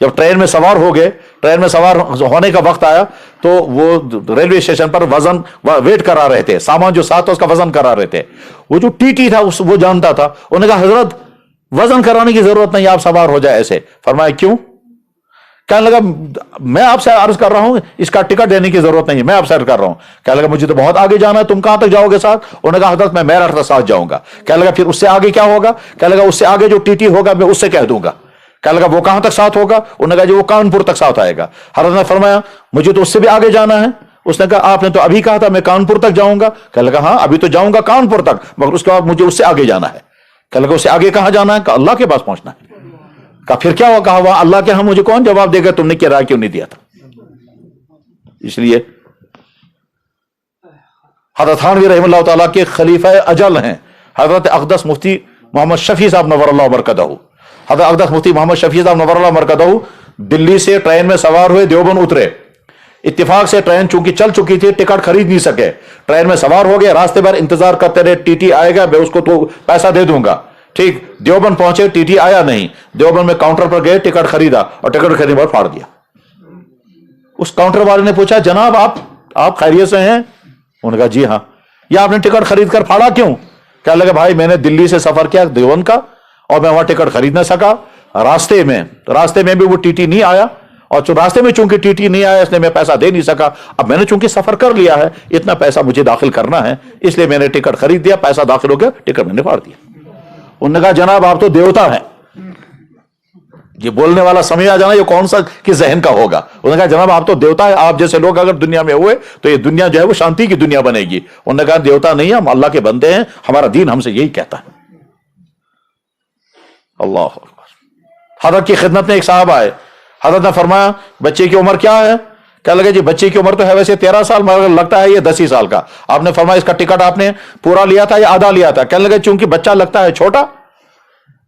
جب ٹرین میں سوار ہو گئے، ٹرین میں سوار ہونے کا وقت آیا تو وہ ریلوے اسٹیشن پر وزن ویٹ کرا رہے تھے، سامان جو ساتھ تھا اس کا وزن کرا رہے تھے. وہ جو ٹی ٹی تھا وہ جانتا تھا. انہوں نے کہا حضرت وزن کرانے کی ضرورت نہیں، آپ سوار ہو جائے ایسے. فرمایا کیوں؟ کہنے لگا میں آپ سے عرض کر رہا ہوں اس کا ٹکٹ دینے کی ضرورت نہیں ہے، میں آپ سے عرض کر رہا ہوں. کہنے لگا مجھے تو بہت آگے جانا ہے، تم کہاں تک جاؤ گے ساتھ؟ انہوں نے کہا حضرت میں میرٹھ تک ساتھ جاؤں گا. کہنے لگا پھر اس سے آگے کیا ہوگا؟ کہنے لگا اس سے آگے جو ٹی ٹی ہوگا میں اس سے کہہ دوں گا. کہنے لگا وہ کہاں تک ساتھ ہوگا؟ انہوں نے کہا جو وہ کانپور تک ساتھ آئے گا. حضرت نے فرمایا مجھے تو اس سے بھی آگے جانا ہے. اس نے کہا آپ نے تو ابھی کہا تھا میں کانپور تک جاؤں گا. کہنے لگا ہاں ابھی تو جاؤں گا کانپور تک، مگر اس کے بعد مجھے اس سے آگے جانا ہے. کہنے لگا اس سے آگے کہاں جانا ہے؟ کہا اللہ کے پاس پہنچنا ہے. کہا پھر کیا ہوا؟ کہا وہ اللہ کے ہاں مجھے کون جواب دے گا تم نے کرایہ کیوں نہیں دیا تھا. اس لیے حضرت تھانوی رحمہ اللہ تعالیٰ کے خلیفہ اجل ہیں حضرت اقدس مفتی محمد شفیع صاحب نور اللہ برکتہ. حضرت اقدس مفتی محمد شفیع صاحب نور اللہ برکتہ دلی سے ٹرین میں سوار ہوئے، دیوبند اترے. اتفاق سے ٹرین چونکہ چل چکی تھی، ٹکٹ خرید نہیں سکے. ٹرین میں سوار ہو گئے، راستے بھر انتظار کرتے رہے ٹی ٹی آئے گا میں اس کو تو پیسہ دے دوں گا. ٹھیک، دیوبند پہنچے، ٹی ٹی آیا نہیں. دیوبند میں کاؤنٹر پر گئے، ٹکٹ خریدا اور ٹکٹ خریدنے بعد پھاڑ دیا. اس کاؤنٹر والے نے پوچھا جناب آپ خیریت سے ہیں؟ انہوں نے کہا جی ہاں. یا آپ نے ٹکٹ خرید کر پھاڑا کیوں؟ کہنے لگا بھائی میں نے دلی سے سفر کیا دیوبند کا اور میں وہاں ٹکٹ خرید نہ سکا. راستے میں بھی وہ ٹی ٹی نہیں آیا، اور راستے میں چونکہ ٹی ٹی نہیں آیا اس لیے میں پیسہ دے نہیں سکا. اب میں نے چونکہ سفر کر لیا ہے، اتنا پیسہ مجھے داخل کرنا ہے، اس لیے میں نے ٹکٹ خرید دیا، پیسہ داخل ہو گیا، ٹکٹ میں نے پھاڑ دیا. انہوں نے کہا جناب آپ تو دیوتا ہیں. یہ بولنے والا سمجھ آ جانا یہ کون سا کس ذہن کا ہوگا. انہوں نے کہا جناب آپ تو دیوتا ہے، آپ جیسے لوگ اگر دنیا میں ہوئے تو یہ دنیا جو ہے وہ شانتی کی دنیا بنے گی. انہوں نے کہا دیوتا نہیں ہم اللہ کے بندے ہیں، ہمارا دین ہم سے یہی کہتا ہے. اللہ اکبر. حضرت کی خدمت میں ایک صاحب آئے. حضرت نے فرمایا بچے کی عمر کیا ہے؟ کہنے لگے جی بچے کی عمر تو ہے ویسے 13 سال مگر لگتا ہے یہ 10 ہی سال کا. آپ نے فرمایا اس کا ٹکٹ آپ نے پورا لیا تھا یا آدھا لیا تھا؟ کہنے لگے چونکہ بچہ لگتا ہے چھوٹا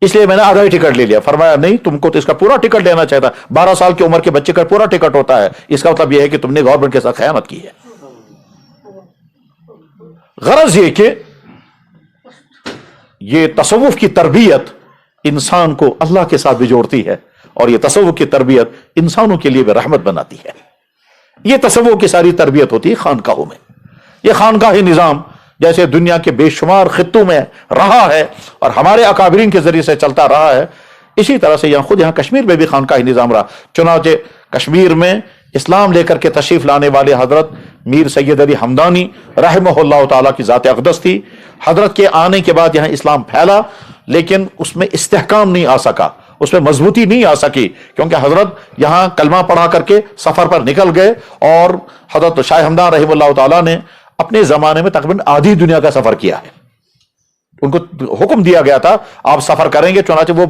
اس لیے میں نے آدھا ہی ٹکٹ لے لیا. فرمایا نہیں تم کو تو اس کا پورا ٹکٹ لینا چاہیے تھا. 12 سال کی عمر کے بچے کا پورا ٹکٹ ہوتا ہے. اس کا مطلب یہ ہے کہ تم نے گورنمنٹ کے ساتھ خیانت کی ہے. غرض یہ کہ یہ تصوف کی تربیت انسان کو اللہ کے ساتھ بھی جوڑتی ہے، اور یہ تصوف کی تربیت انسانوں کے لیے بھی رحمت بناتی ہے. یہ تصوف کی ساری تربیت ہوتی ہے خانقاہوں میں. یہ خانقاہی نظام جیسے دنیا کے بے شمار خطوں میں رہا ہے اور ہمارے اکابرین کے ذریعے سے چلتا رہا ہے، اسی طرح سے یہاں کشمیر میں بھی خانقاہی نظام رہا. چنانچہ کشمیر میں اسلام لے کر کے تشریف لانے والے حضرت میر سید علی ہمدانی رحمہ اللہ تعالیٰ کی ذات اقدس تھی. حضرت کے آنے کے بعد یہاں اسلام پھیلا، لیکن اس میں استحکام نہیں آ سکا، اس میں مضبوطی نہیں آ سکی، کیونکہ حضرت یہاں کلمہ پڑھا کر کے سفر پر نکل گئے. اور حضرت شاہ ہمدان رحمہ اللہ تعالیٰ نے اپنے زمانے میں تقریباً آدھی دنیا کا سفر کیا ہے. ان کو حکم دیا گیا تھا آپ سفر کریں گے، چنانچہ وہ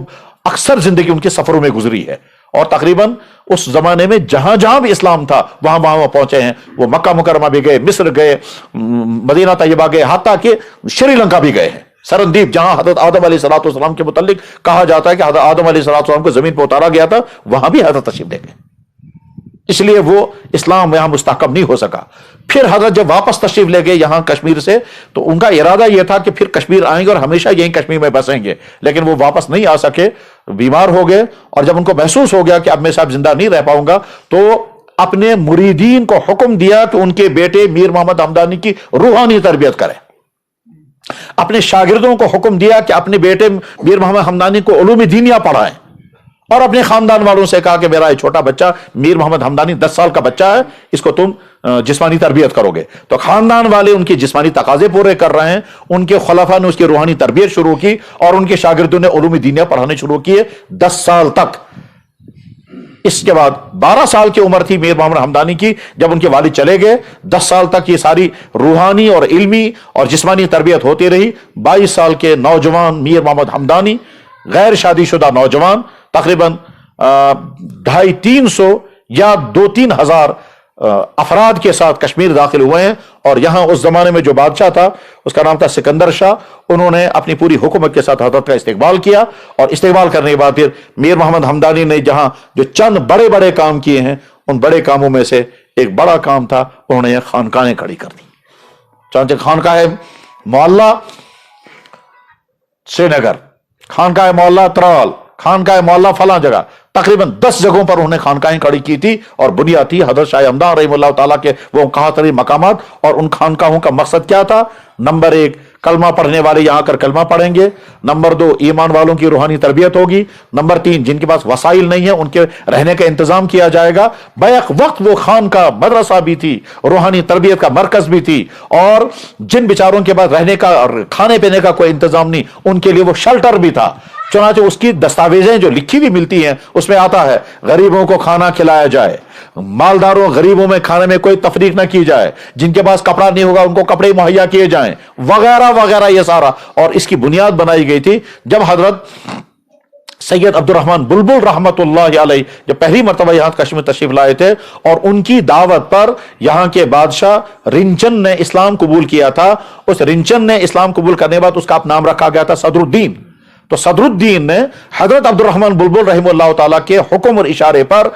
اکثر زندگی ان کے سفروں میں گزری ہے. اور تقریباً اس زمانے میں جہاں جہاں بھی اسلام تھا وہاں پہنچے ہیں. وہ مکہ مکرمہ بھی گئے، مصر گئے، مدینہ طیبہ گئے، حتیٰ کہ شری لنکا بھی گئے ہیں. سرندیپ جہاں حضرت آدم علیہ الصلوۃ والسلام کے متعلق کہا جاتا ہے کہ حضرت آدم علیہ الصلوۃ والسلام کو زمین پہ اتارا گیا تھا، وہاں بھی حضرت تشریف لے گئے. اس لیے وہ اسلام یہاں مستحکم نہیں ہو سکا. پھر حضرت جب واپس تشریف لے گئے یہاں کشمیر سے تو ان کا ارادہ یہ تھا کہ پھر کشمیر آئیں گے اور ہمیشہ یہیں کشمیر میں بسیں گے، لیکن وہ واپس نہیں آ سکے، بیمار ہو گئے. اور جب ان کو محسوس ہو گیا کہ اب میں صاحب زندہ نہیں رہ پاؤں گا تو اپنے مریدین کو حکم دیا کہ ان کے بیٹے میر محمد ہمدانی کی روحانی تربیت کریں. اپنے شاگردوں کو حکم دیا کہ اپنے بیٹے میر محمد ہمدانی کو علوم دینیہ پڑھائیں. اور اپنے خاندان والوں سے کہا کہ میرا یہ چھوٹا بچہ میر محمد ہمدانی 10 سال کا بچہ ہے، اس کو تم جسمانی تربیت کرو گے. تو خاندان والے ان کے جسمانی تقاضے پورے کر رہے ہیں. ان کے خلفاء نے اس کی روحانی تربیت شروع کی اور ان کے شاگردوں نے علوم دینیہ پڑھانے شروع کیے 10 سال تک. اس کے بعد 12 سال کی عمر تھی میر محمد ہمدانی کی جب ان کے والد چلے گئے. 10 سال تک یہ ساری روحانی اور علمی اور جسمانی تربیت ہوتی رہی. 22 سال کے نوجوان میر محمد ہمدانی غیر شادی شدہ نوجوان تقریباً 250-300 یا 2-3 ہزار افراد کے ساتھ کشمیر داخل ہوئے ہیں. اور یہاں اس زمانے میں جو بادشاہ تھا اس کا نام تھا سکندر شاہ. انہوں نے اپنی پوری حکومت کے ساتھ حضرت کا استقبال کیا اور استقبال کرنے کے بعد پھر میر محمد ہمدانی نے جہاں جو چند بڑے بڑے کام کیے ہیں ان بڑے کاموں میں سے ایک بڑا کام تھا، انہوں نے یہ خانقاہیں کھڑی کر دی. چنانچہ خانقاہ معلیٰ سری نگر، خانقاہ معلیٰ ترال، خانقاہ معلیٰ فلاں جگہ، تقریباً 10 جگہوں پر انہوں نے خانقاہیں کھڑی کی تھی اور بنیاد تھی حضرت شاہ ہمدان رحمہ اللہ تعالیٰ کے وہ کہا تری مقامات. اور ان خانقاہوں کا مقصد کیا تھا؟ نمبر 1، کلمہ پڑھنے والے یہاں کر کلمہ پڑھیں گے. نمبر 2، ایمان والوں کی روحانی تربیت ہوگی. نمبر 3، جن کے پاس وسائل نہیں ہیں ان کے رہنے کا انتظام کیا جائے گا. بیک وقت وہ خانقاہ مدرسہ بھی تھی، روحانی تربیت کا مرکز بھی تھی، اور جن بیچاروں کے پاس رہنے کا اور کھانے پینے کا کوئی انتظام نہیں ان کے لیے وہ شیلٹر بھی تھا. چنانچہ اس کی دستاویزیں جو لکھی ہوئی ملتی ہیں اس میں آتا ہے غریبوں کو کھانا کھلایا جائے، مالداروں غریبوں میں کھانے میں کوئی تفریق نہ کی جائے، جن کے پاس کپڑا نہیں ہوگا ان کو کپڑے مہیا کیے جائیں، وغیرہ وغیرہ یہ سارا. اور اس کی بنیاد بنائی گئی تھی جب حضرت سید عبد الرحمن بلبل رحمت اللہ علیہ جب پہلی مرتبہ یہاں کشمیر تشریف لائے تھے، اور ان کی دعوت پر یہاں کے بادشاہ رنچن نے اسلام قبول کیا تھا. اس رنچن نے اسلام قبول کرنے کے بعد اس کا نام رکھا گیا تھا صدر الدین. تو صدر الدین نے حضرت عبد الرحمن بلبل رحمہ اللہ تعالیٰ کے حکم اور اشارے پر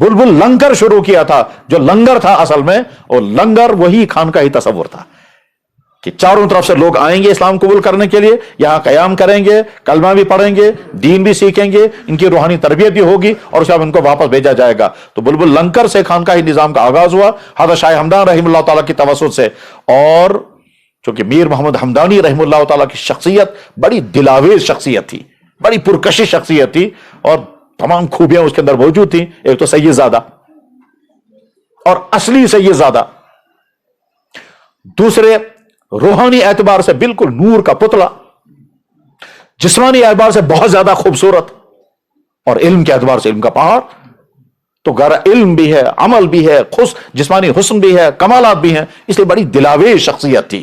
بلبل لنگر شروع کیا تھا. جو لنگر تھا اصل میں، اور لنگر وہی خانقاہی تصور تھا کہ چاروں طرف سے لوگ آئیں گے اسلام قبول کرنے کے لیے، یہاں قیام کریں گے، کلمہ بھی پڑھیں گے، دین بھی سیکھیں گے، ان کی روحانی تربیت بھی ہوگی، اور اس کے بعد ان کو واپس بھیجا جائے گا. تو بلبل لنگر سے خانقاہی نظام کا آغاز ہوا حضرت شاہ ہمدان رحمہ اللہ تعالیٰ کی توسط سے. اور چونکہ میر محمد ہمدانی رحمہ اللہ تعالیٰ کی شخصیت بڑی دلاویز شخصیت تھی، بڑی پرکشش شخصیت تھی، اور تمام خوبیاں اس کے اندر موجود تھیں. ایک تو سید زادہ، اور اصلی سید زادہ. دوسرے، روحانی اعتبار سے بالکل نور کا پتلا، جسمانی اعتبار سے بہت زیادہ خوبصورت، اور علم کے اعتبار سے علم کا پہاڑ. تو گر علم بھی ہے، عمل بھی ہے، جسمانی حسن بھی ہے، کمالات بھی ہیں، اس لیے بڑی دلاویز شخصیت تھی.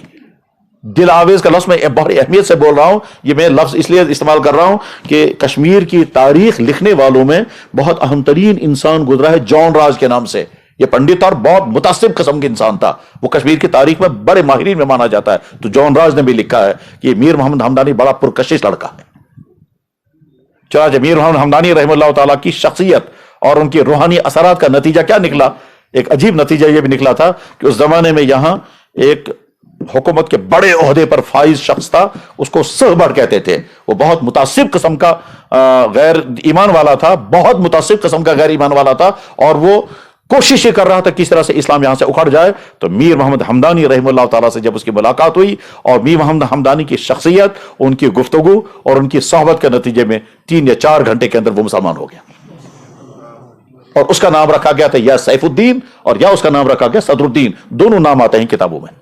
دلاویز کا لفظ میں بڑی اہمیت سے بول رہا ہوں، یہ میں لفظ اس لیے استعمال کر رہا ہوں کہ کشمیر کی تاریخ لکھنے والوں میں بہت اہم ترین انسان گزرا ہے جان راج کے نام سے. یہ پنڈت اور بہت متعصب قسم کے انسان تھا، وہ کشمیر کی تاریخ میں بڑے ماہرین میں مانا جاتا ہے. تو جان راج نے بھی لکھا ہے کہ میر محمد ہمدانی بڑا پرکشش لڑکا ہے. چنانچہ میر محمد ہمدانی رحمہ اللہ تعالیٰ کی شخصیت اور ان کی روحانی اثرات کا نتیجہ کیا نکلا؟ ایک عجیب نتیجہ یہ بھی نکلا تھا کہ اس زمانے میں یہاں ایک حکومت کے بڑے عہدے پر فائز شخص تھا، اس کو سہبڑ کہتے تھے. وہ بہت متعصب قسم کا غیر ایمان والا تھا، بہت متعصب قسم کا غیر ایمان والا تھا، اور وہ کوشش کر رہا تھا کس طرح سے اسلام یہاں سے اکھڑ جائے. تو میر محمد ہمدانی رحمہ اللہ تعالیٰ سے جب اس کی ملاقات ہوئی، اور میر محمد ہمدانی کی شخصیت، ان کی گفتگو اور ان کی صحبت کے نتیجے میں 3 یا 4 گھنٹے کے اندر وہ مسلمان ہو گیا. اور اس کا نام رکھا گیا تھا یا سیف الدین، اور یا اس کا نام رکھا گیا صدر الدین. دونوں نام آتے ہیں کتابوں میں.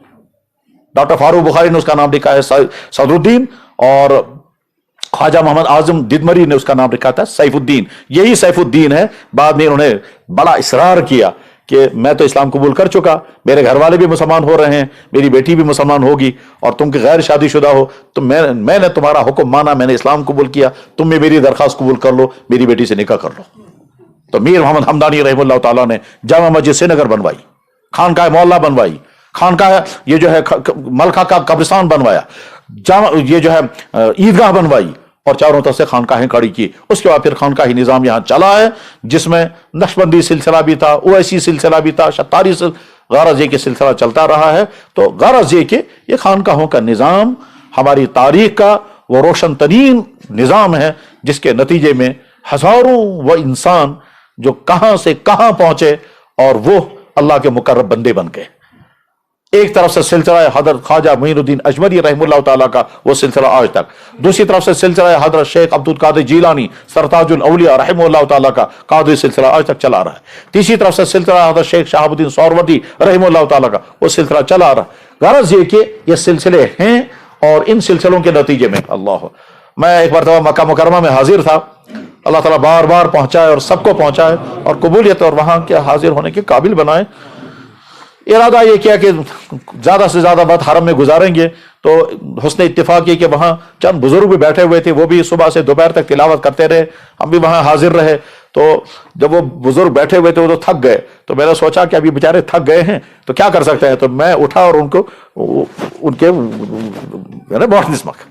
ڈاکٹر فاروق بخاری نے اس کا نام لکھا ہے صدر الدین، اور خواجہ محمد اعظم ددمری نے اس کا نام لکھا تھا سیف الدین. یہی سیف الدین ہے. بعد میں انہوں نے بڑا اصرار کیا کہ میں تو اسلام قبول کر چکا، میرے گھر والے بھی مسلمان ہو رہے ہیں، میری بیٹی بھی مسلمان ہوگی، اور تم غیر شادی شدہ ہو، تو میں نے تمہارا حکم مانا، میں نے اسلام قبول کیا، تم بھی میری درخواست قبول کر لو، میری بیٹی سے نکاح کر لو. تو میر محمد ہمدانی رحمہ اللہ تعالیٰ نے جامع مسجد سری نگر بنوائی، خانقاہ معلیٰ بنوائی، خانقاہ یہ جو ہے ملکہ کا قبرستان بنوایا، یہ جو ہے عیدگاہ بنوائی، اور چاروں طرف سے خانقاہیں کھڑی کی. اس کے بعد پھر خانقاہی نظام یہاں چلا ہے، جس میں نقشبندی سلسلہ بھی تھا، اویسی سلسلہ بھی تھا، شتاری غرض یہ کہ سلسلہ چلتا رہا ہے. تو غرض یہ کہ یہ خانقاہوں کا نظام ہماری تاریخ کا وہ روشن ترین نظام ہے، جس کے نتیجے میں ہزاروں وہ انسان جو کہاں سے کہاں پہنچے، اور وہ اللہ کے مقرب بندے بن گئے. ایک طرف سے سلسلہ حضرت خواجہ معین الدین اجمری رحمہ اللہ تعالیٰ کا وہ سلسلہ آج تک، دوسری طرف سے سلسلہ حضرت شیخ عبد القادر جیلانی سرتاج الاولیاء رحمہ اللہ تعالیٰ کا قادری سلسلہ آج تک چلا رہا ہے. تیسری طرف سے سلسلہ حضرت شیخ شہاب الدین سہروردی رحمہ اللہ تعالیٰ کا وہ سلسلہ چلا رہا ہے. غرض یہ کہ یہ سلسلے ہیں، اور ان سلسلوں کے نتیجے میں میں ایک مرتبہ مکہ مکرمہ میں حاضر تھا. اللہ تعالیٰ بار بار پہنچائے اور سب کو پہنچائے، اور قبولیت اور وہاں کے حاضر ہونے کے قابل بنائے. ارادہ یہ کیا کہ زیادہ سے زیادہ وقت حرم میں گزاریں گے. تو حسن اتفاق یہ کہ وہاں چند بزرگ بھی بیٹھے ہوئے تھے، وہ بھی صبح سے دوپہر تک تلاوت کرتے رہے، ہم بھی وہاں حاضر رہے. تو جب وہ بزرگ بیٹھے ہوئے تھے وہ تو تھک گئے، تو میں نے سوچا کہ ابھی بیچارے تھک گئے ہیں تو کیا کر سکتے ہیں. تو میں اٹھا اور ان کو ان کے بہت نسمک،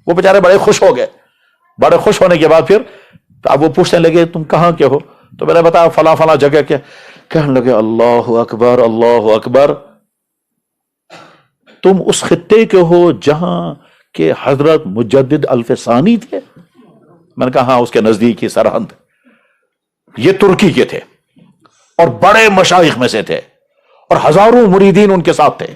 وہ بیچارے بڑے خوش ہو گئے. بڑے خوش ہونے کے بعد پھر اب وہ پوچھنے لگے تم کہاں کے ہو؟ تو میں نے بتایا فلاں فلاں جگہ کے. کہنے لگے اللہ اکبر اللہ اکبر، تم اس خطے کے ہو جہاں کہ حضرت مجدد الفسانی تھے؟ میں نے کہا ہاں، اس کے نزدیک ہی سرہند۔ یہ ترکی کے تھے اور بڑے مشائخ میں سے تھے اور ہزاروں مریدین ان کے ساتھ تھے،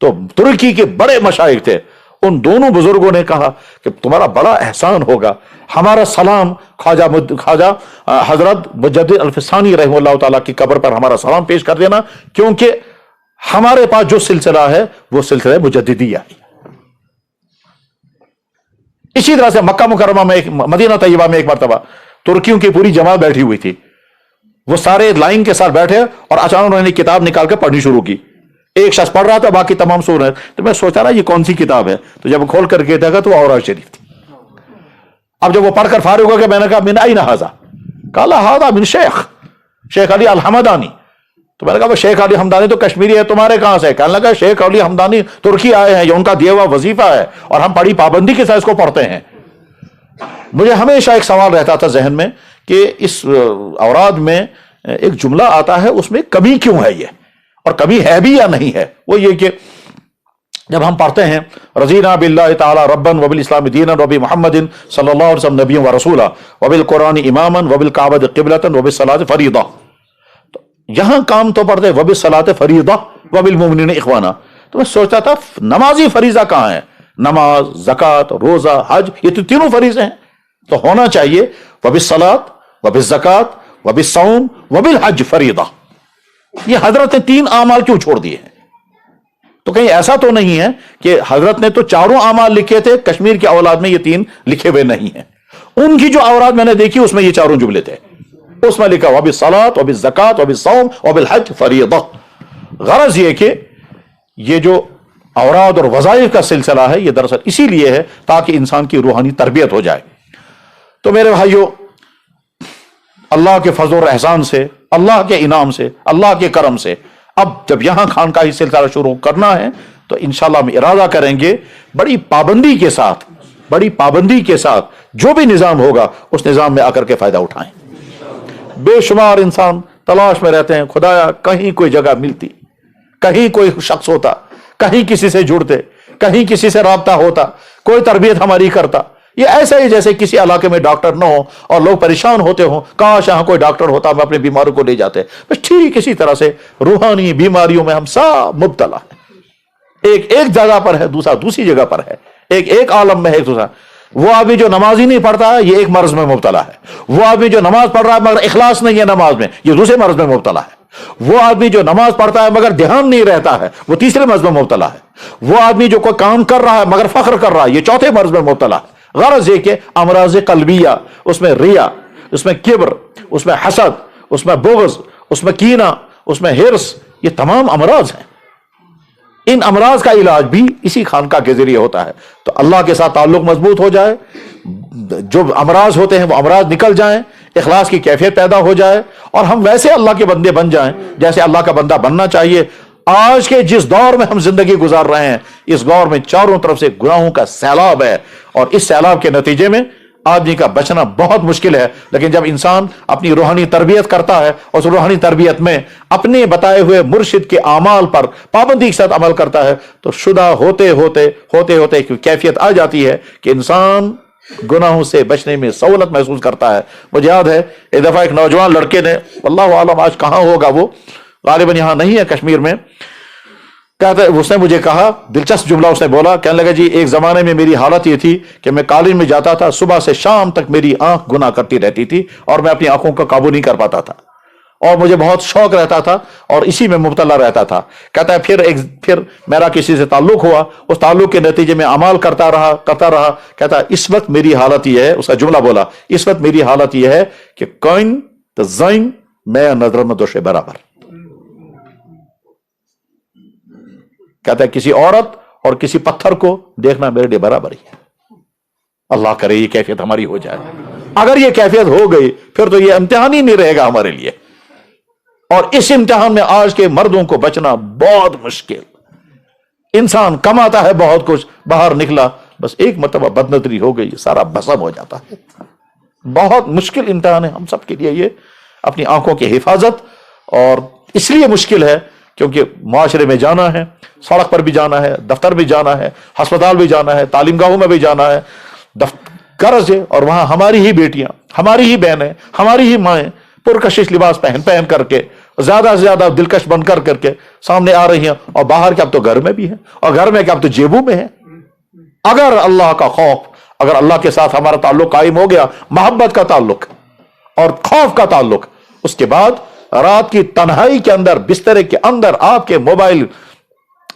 تو ترکی کے بڑے مشائخ تھے۔ ان دونوں بزرگوں نے کہا کہ تمہارا بڑا احسان ہوگا، ہمارا سلام خواجہ حضرت مجدد الفسانی رحمہ اللہ تعالیٰ کی قبر پر ہمارا سلام پیش کر دینا، کیونکہ ہمارے پاس جو سلسلہ ہے وہ سلسلہ مجددیہ ہے۔ اسی طرح سے مکہ مکرمہ میں مدینہ طیبہ میں ایک مرتبہ ترکیوں کی پوری جماعت بیٹھی ہوئی تھی، وہ سارے لائن کے ساتھ بیٹھے اور اچانک انہوں نے کتاب نکال کے پڑھنی شروع کی۔ ایک شخص پڑھ رہا تھا، باقی تمام سن رہے تھے، تو میں سوچا رہا یہ کون سی کتاب ہے، تو جب کھول کر کے دیکھا تو وہ اوراد شریف تھی۔ اب جب وہ پڑھ کر فارغ ہو گیا، میں نے کہا من این ھذا؟ قال ھذا من شیخ علی الحمدانی۔ تو میں نے کہا وہ شیخ علی حمدانی تو کشمیری ہے، تمہارے کہاں سے؟ کہنے لگا شیخ علی حمدانی ترکی آئے ہیں، یہ ان کا دیا ہوا وظیفہ ہے اور ہم بڑی پابندی کے ساتھ اس کو پڑھتے ہیں۔ مجھے ہمیشہ ایک سوال رہتا تھا ذہن میں کہ اس اوراد میں ایک جملہ آتا ہے، اس میں کمی کیوں ہے یہ، اور کمی ہے بھی یا نہیں ہے؟ وہ یہ کہ جب ہم پڑھتے ہیں رضینا باللہ تعالی ربا وبالاسلام دینا وبمحمد صلی اللہ علیہ وسلم نبی و رسولا وبالقرآن اماما وبالکعبۃ قبلۃ وبالصلاۃ فریضہ، تو یہاں کام تو پڑھتے وبالصلاۃ فریضہ وبالمؤمنین اخوانا، تو میں سوچتا تھا نمازی فریضہ کہاں ہے؟ نماز، زکوٰۃ، روزہ، حج، یہ تو تینوں فریضے ہیں، تو ہونا چاہیے وبالصلاۃ وبالزکوٰۃ وبالصوم وبالحج فریضہ۔ یہ حضرت نے تین اعمال کیوں چھوڑ دیے ہیں؟ تو کہیں ایسا تو نہیں ہے کہ حضرت نے تو چاروں اعمال لکھے تھے، کشمیر کی اولاد میں یہ تین لکھے ہوئے نہیں ہیں۔ ان کی جو اوراد میں نے دیکھی اس میں یہ چاروں جملے تھے، اس میں لکھا وبالصلاۃ وبالزکوٰۃ وبالصوم وبالحج فریضہ۔ غرض یہ کہ یہ جو اوراد اور وظائف کا سلسلہ ہے یہ دراصل اسی لیے ہے تاکہ انسان کی روحانی تربیت ہو جائے۔ تو میرے بھائیوں، اللہ کے فضل و احسان سے، اللہ کے انعام سے، اللہ کے کرم سے اب جب یہاں خانقاہی سلسلہ شروع کرنا ہے تو انشاءاللہ ہم ارادہ کریں گے بڑی پابندی کے ساتھ جو بھی نظام ہوگا اس نظام میں آ کر کے فائدہ اٹھائیں۔ بے شمار انسان تلاش میں رہتے ہیں، خدایا کہیں کوئی جگہ ملتی، کہیں کوئی شخص ہوتا، کہیں کسی سے جڑتے، کہیں کسی سے رابطہ ہوتا، کوئی تربیت ہماری کرتا۔ یہ ایسا ہی جیسے کسی علاقے میں ڈاکٹر نہ ہو اور لوگ پریشان ہوتے ہوں، کاش یہاں کوئی ڈاکٹر ہوتا، ہم اپنے بیماروں کو لے جاتے۔ بس ٹھیک اسی طرح سے روحانی بیماریوں میں ہم سب مبتلا ہیں، ایک جگہ پر ہے، دوسرا دوسری جگہ پر ہے، ایک عالم میں ہے ایک دوسرا۔ وہ آدمی جو نماز ہی نہیں پڑھتا ہے یہ ایک مرض میں مبتلا ہے، وہ آدمی جو نماز پڑھ رہا ہے مگر اخلاص نہیں ہے نماز میں، یہ دوسرے مرض میں مبتلا ہے، وہ آدمی جو نماز پڑھتا ہے مگر دھیان نہیں رہتا ہے وہ تیسرے مرض میں مبتلا ہے، وہ آدمی جو کوئی کام کر رہا ہے مگر فخر کر رہا ہے یہ چوتھے مرض میں مبتلا ہے۔ غرض یہ کہ امراض قلبیہ، اس میں ریا، اس میں کبر، اس میں حسد، اس میں بغض، اس میں کینہ، اس میں حرص، یہ تمام امراض ہیں۔ ان امراض کا علاج بھی اسی خانقاہ کے ذریعے ہوتا ہے، تو اللہ کے ساتھ تعلق مضبوط ہو جائے، جو امراض ہوتے ہیں وہ امراض نکل جائیں، اخلاص کی کیفیت پیدا ہو جائے اور ہم ویسے اللہ کے بندے بن جائیں جیسے اللہ کا بندہ بننا چاہیے۔ آج کے جس دور میں ہم زندگی گزار رہے ہیں اس دور میں چاروں طرف سے گناہوں کا سیلاب ہے، اور اس سیلاب کے نتیجے میں آدمی کا بچنا بہت مشکل ہے، لیکن جب انسان اپنی روحانی تربیت کرتا ہے اور اس روحانی تربیت میں اپنے بتائے ہوئے مرشد کے اعمال پر پابندی کے ساتھ عمل کرتا ہے تو شدہ ہوتے ہوتے ایک کیفیت آ جاتی ہے کہ انسان گناہوں سے بچنے میں سہولت محسوس کرتا ہے۔ مجھے یاد ہے ایک دفعہ ایک نوجوان لڑکے نے، واللہ عالم آج کہاں ہوگا، وہ غالباً یہاں نہیں ہے کشمیر میں، کہتا ہے اس نے مجھے کہا، دلچسپ جملہ اس نے بولا، کہنے لگا جی ایک زمانے میں میری حالت یہ تھی کہ میں کالج میں جاتا تھا، صبح سے شام تک میری آنکھ گناہ کرتی رہتی تھی اور میں اپنی آنکھوں کا قابو نہیں کر پاتا تھا اور مجھے بہت شوق رہتا تھا اور اسی میں مبتلا رہتا تھا۔ کہتا ہے پھر میرا کسی سے تعلق ہوا، اس تعلق کے نتیجے میں اعمال کرتا رہا۔ کہتا ہے اس وقت میری حالت یہ ہے، اس کا جملہ بولا، اس وقت میری حالت یہ ہے کہ کوئن تو زائن میں نظر میں دوشے برابر۔ کہتا ہے کسی عورت اور کسی پتھر کو دیکھنا میرے لیے برابر ہی ہے۔ اللہ کرے یہ کیفیت ہماری ہو جائے۔ اگر یہ کیفیت ہو گئی پھر تو یہ امتحان ہی نہیں رہے گا ہمارے لیے، اور اس امتحان میں آج کے مردوں کو بچنا بہت مشکل۔ انسان کماتا ہے بہت کچھ، باہر نکلا بس ایک مرتبہ بد نظری ہو گئی سارا بھسم ہو جاتا ہے۔ بہت مشکل امتحان ہے ہم سب کے لیے یہ، اپنی آنکھوں کی حفاظت اور اس لیے مشکل ہے کیونکہ معاشرے میں جانا ہے، سڑک پر بھی جانا ہے، دفتر بھی جانا ہے، ہسپتال بھی جانا ہے، تعلیم گاہوں میں بھی جانا ہے، غرض ہے، اور وہاں ہماری ہی بیٹیاں، ہماری ہی بہنیں، ہماری ہی مائیں پرکشش لباس پہن کر کے زیادہ سے زیادہ دلکش بن کر کے سامنے آ رہی ہیں، اور باہر کے اب تو گھر میں بھی ہیں، اور گھر میں کیا اب تو جیبوں میں ہیں۔ اگر اللہ کا خوف، اگر اللہ کے ساتھ ہمارا تعلق قائم ہو گیا، محبت کا تعلق اور خوف کا تعلق، اس کے بعد رات کی تنہائی کے اندر، بسترے کے اندر آپ کے موبائل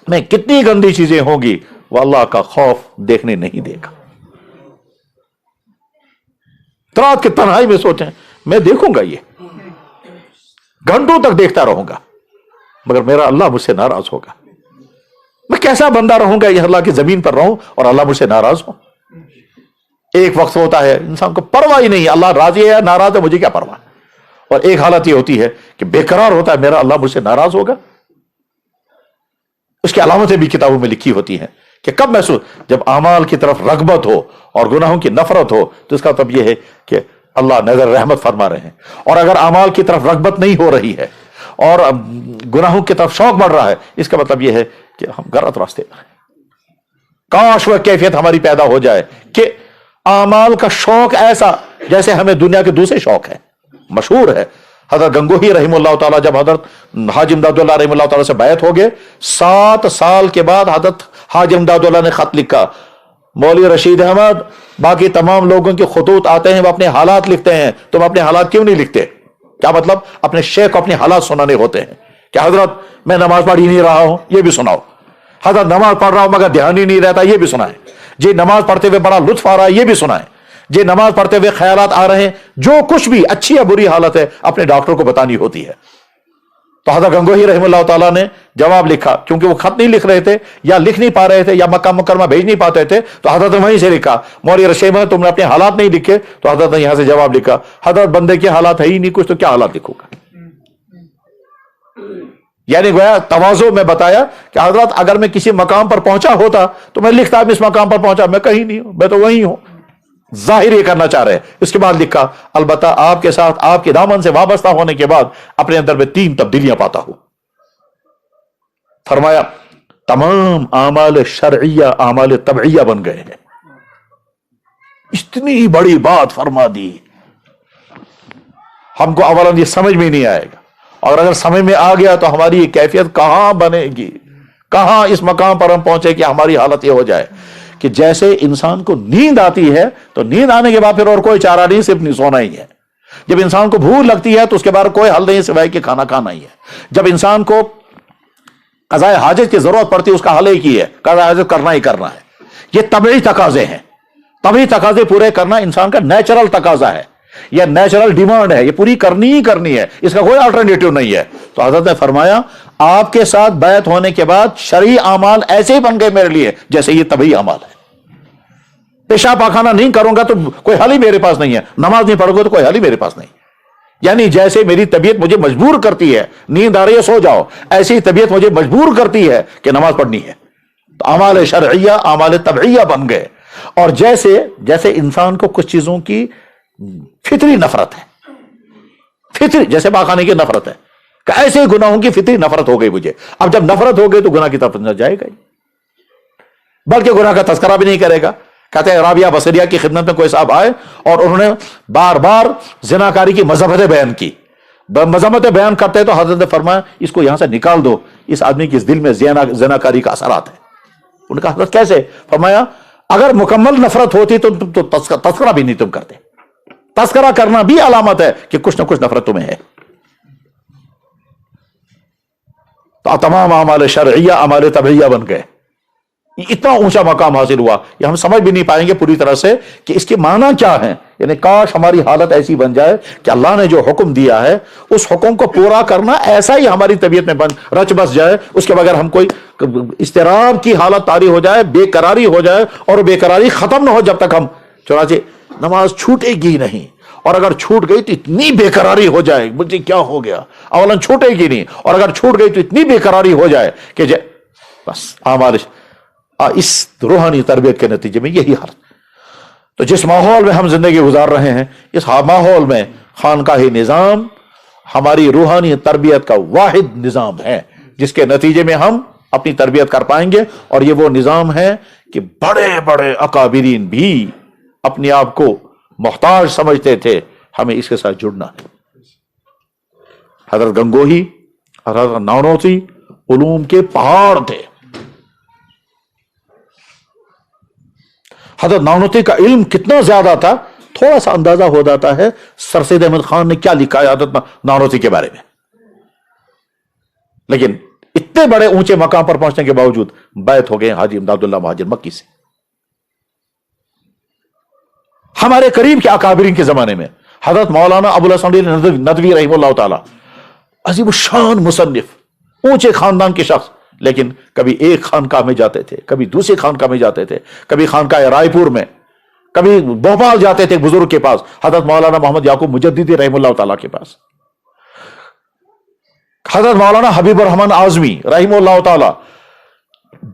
میں کتنی گندی چیزیں ہوں گی، وہ اللہ کا خوف دیکھنے نہیں دے گا۔ رات کی تنہائی میں سوچیں، میں دیکھوں گا، یہ گھنٹوں تک دیکھتا رہوں گا، مگر میرا اللہ مجھ سے ناراض ہوگا۔ میں کیسا بندہ رہوں گا یہ اللہ کی زمین پر رہوں اور اللہ مجھ سے ناراض ہو۔ ایک وقت ہوتا ہے انسان کو پرواہ ہی نہیں، اللہ راضی ہے یا ناراض ہے، مجھے کیا پرواہ۔ اور ایک حالت یہ ہوتی ہے کہ بے قرار ہوتا ہے، میرا اللہ مجھ سے ناراض ہوگا۔ اس کی علامتیں بھی کتابوں میں لکھی ہوتی ہیں کہ کب محسوس، جب اعمال کی طرف رغبت ہو اور گناہوں کی نفرت ہو، تو اس کا مطلب یہ ہے کہ اللہ نظر رحمت فرما رہے ہیں۔ اور اگر اعمال کی طرف رغبت نہیں ہو رہی ہے اور گناہوں کی طرف شوق بڑھ رہا ہے، اس کا مطلب یہ ہے کہ ہم غلط راستے پر ہیں۔ کاش وہ کیفیت ہماری پیدا ہو جائے کہ اعمال کا شوق ایسا جیسے ہمیں دنیا کے دوسرے شوق ہے۔ مشہور ہے حضرت گنگوہی رحمہ اللہ تعالیٰ جب حضرت حاجی امداد اللہ رحمہ اللہ تعالیٰ سے بیعت ہو گئے، 7 سال کے بعد حضرت حاجی امداد اللہ نے خط لکھا، مولوی رشید احمد، باقی تمام لوگوں کے خطوط آتے ہیں، وہ اپنے حالات لکھتے ہیں، تم اپنے حالات کیوں نہیں لکھتے؟ کیا مطلب؟ اپنے شیخ کو اپنے حالات سنانے ہوتے ہیں کہ حضرت میں نماز پڑھ ہی نہیں رہا ہوں، یہ بھی سناؤ۔ حضرت نماز پڑھ رہا ہوں مگر دھیان ہی نہیں رہتا، یہ بھی سنائیں۔ جی نماز پڑھتے ہوئے بڑا لطف آ رہا ہے، یہ بھی سنائیں۔ جی نماز پڑھتے ہوئے خیالات آ رہے ہیں، جو کچھ بھی اچھی یا بری حالت ہے اپنے ڈاکٹر کو بتانی ہوتی ہے۔ تو حضرت گنگوہی رحمہ اللہ تعالیٰ نے جواب لکھا، کیونکہ وہ خط نہیں لکھ رہے تھے یا لکھ نہیں پا رہے تھے یا مکہ مکرمہ بھیج نہیں پاتے تھے، تو حضرت نے وہیں سے لکھا، مولوی رشید احمد تم نے اپنے حالات نہیں لکھے، تو حضرت نے یہاں سے جواب لکھا، حضرت بندے کے حالات ہے ہی نہیں کچھ، تو کیا حالات لکھوں گا؟ یعنی گویا تواضع میں بتایا کہ حضرت اگر میں کسی مقام پر پہنچا ہوتا تو میں لکھتا، اس مقام پر پہنچا، میں کہیں نہیں ہوں، میں تو وہیں ہوں۔ ظاہر یہ کرنا چاہ رہے ہیں۔ اس کے بعد لکھا، البتہ آپ کے ساتھ آپ کے دامن سے وابستہ ہونے کے بعد اپنے اندر میں 3 تبدیلیاں پاتا ہوں۔ فرمایا تمام اعمال شرعیہ اعمال طبعیہ بن گئے ہیں۔ اتنی بڑی بات فرما دی، ہم کو اولاً یہ سمجھ میں نہیں آئے گا، اور اگر سمجھ میں آ گیا تو ہماری یہ کیفیت کہاں بنے گی، کہاں اس مقام پر ہم پہنچے کہ ہماری حالت یہ ہو جائے کہ جیسے انسان کو نیند آتی ہے تو نیند آنے کے بعد پھر اور کوئی چارہ نہیں، صرف سونا ہی ہے۔ جب انسان کو بھوک لگتی ہے تو اس کے بعد کوئی حل نہیں سوائے کہ کھانا کھانا ہی ہے۔ جب انسان کو قضاء حاجت کی ضرورت پڑتی ہے، اس کا حل ایک ہی ہے، قضاء حاجت کرنا ہی کرنا ہے۔ یہ طبعی تقاضے ہیں، طبعی تقاضے پورے کرنا انسان کا نیچرل تقاضا ہے، یہ نیچرل ڈیمانڈ ہے، یہ پوری کرنی ہی کرنی ہے، اس کا کوئی الٹرنیٹو نہیں ہے۔ تو حضرت نے فرمایا آپ کے ساتھ بیعت ہونے کے بعد شرعی اعمال ایسے ہی بن گئے میرے لیے جیسے یہ طبعی اعمال ہے۔ پیشاب پاخانہ نہیں کروں گا تو کوئی حل ہی میرے پاس نہیں ہے، نماز نہیں پڑھوں گا تو کوئی حل ہی میرے پاس نہیں۔ یعنی جیسے میری طبیعت مجھے مجبور کرتی ہے، نیند آ رہی ہے سو جاؤ، ایسی ہی طبیعت مجھے مجبور کرتی ہے کہ نماز پڑھنی ہے۔ تو اعمال شرعیہ اعمال طبعیہ بن گئے۔ اور جیسے انسان کو کچھ چیزوں کی فطری نفرت ہے، فطری جیسے پاخانے کی نفرت ہے، کہ ایسے گناہوں کی فطری نفرت ہو گئی مجھے۔ اب جب نفرت ہو گئی تو گناہ کی طرف نہ جائے گا ہی، بلکہ گناہ کا تذکرہ بھی نہیں کرے گا۔ کہتے ہیں رابعہ بصریہ کی خدمت میں کوئی صاحب آئے اور انہوں نے بار بار زناکاری کی مذمتیں بیان کی، مذمتیں بیان کرتے تو حضرت نے فرمایا اس کو یہاں سے نکال دو، اس آدمی کے دل میں زناکاری کا اثرات ہے۔ انہوں نے کہا حضرت کیسے؟ فرمایا اگر مکمل نفرت ہوتی تو تذکرہ بھی نہیں تم کرتے، تذکرہ کرنا بھی علامت ہے کہ کچھ نہ کچھ نفرت تمہیں ہے۔ تو تمام اعمال شرعیہ اعمال طبعیہ بن گئے، اتنا اونچا مقام حاصل ہوا، یہ ہم سمجھ بھی نہیں پائیں گے پوری طرح سے کہ اس کے معنی کیا ہیں۔ یعنی کاش ہماری حالت ایسی بن جائے کہ اللہ نے جو حکم دیا ہے اس حکم کو پورا کرنا ایسا ہی ہماری طبیعت میں رچ بس جائے، اس کے بغیر ہم کوئی اضطراب کی حالت طاری ہو جائے، بے قراری ہو جائے، اور بے قراری ختم نہ ہو جب تک ہم، چنانچہ نماز چھوٹے گی نہیں، اور اگر چھوٹ گئی تو اتنی بے قراری ہو جائے مجھے کیا ہو گیا، اولاً چھوٹے گی نہیں، اور اگر چھوٹ گئی تو اتنی بے قراری ہو جائے کہ بس ہمارے اس روحانی تربیت کے نتیجے میں یہی حال۔ تو جس ماحول میں ہم زندگی گزار رہے ہیں، اس ماحول میں خانقاہی نظام ہماری روحانی تربیت کا واحد نظام ہے جس کے نتیجے میں ہم اپنی تربیت کر پائیں گے. اور یہ وہ نظام ہے کہ بڑے بڑے اکابرین بھی اپنے آپ کو محتاج سمجھتے تھے. ہمیں اس کے ساتھ جڑنا ہے. حضرت گنگوہی، حضرت نانوتوی علوم کے پہاڑ تھے. حضرت نانوتوی کا علم کتنا زیادہ تھا تھوڑا سا اندازہ ہو جاتا ہے سر سید احمد خان نے کیا لکھا ہے حضرت نانوتوی کے بارے میں. لیکن اتنے بڑے اونچے مقام پر پہنچنے کے باوجود بیعت ہو گئے حاجی امداد اللہ مہاجر مکی سے. ہمارے قریب کے اکابرین کے زمانے میں حضرت مولانا ابوالحسن ندوی رحمہ اللہ تعالی عظیم الشان مصنف، اونچے خاندان کے شخص، لیکن کبھی ایک خانقاہ میں جاتے تھے، کبھی دوسری خانقاہ میں جاتے تھے، کبھی خانقاہ رائے پور میں، کبھی بھوپال جاتے تھے بزرگ کے پاس حضرت مولانا محمد یعقوب مجددی رحمہ اللہ تعالیٰ کے پاس. حضرت مولانا حبیب الرحمن اعظمی رحمہ اللہ تعالیٰ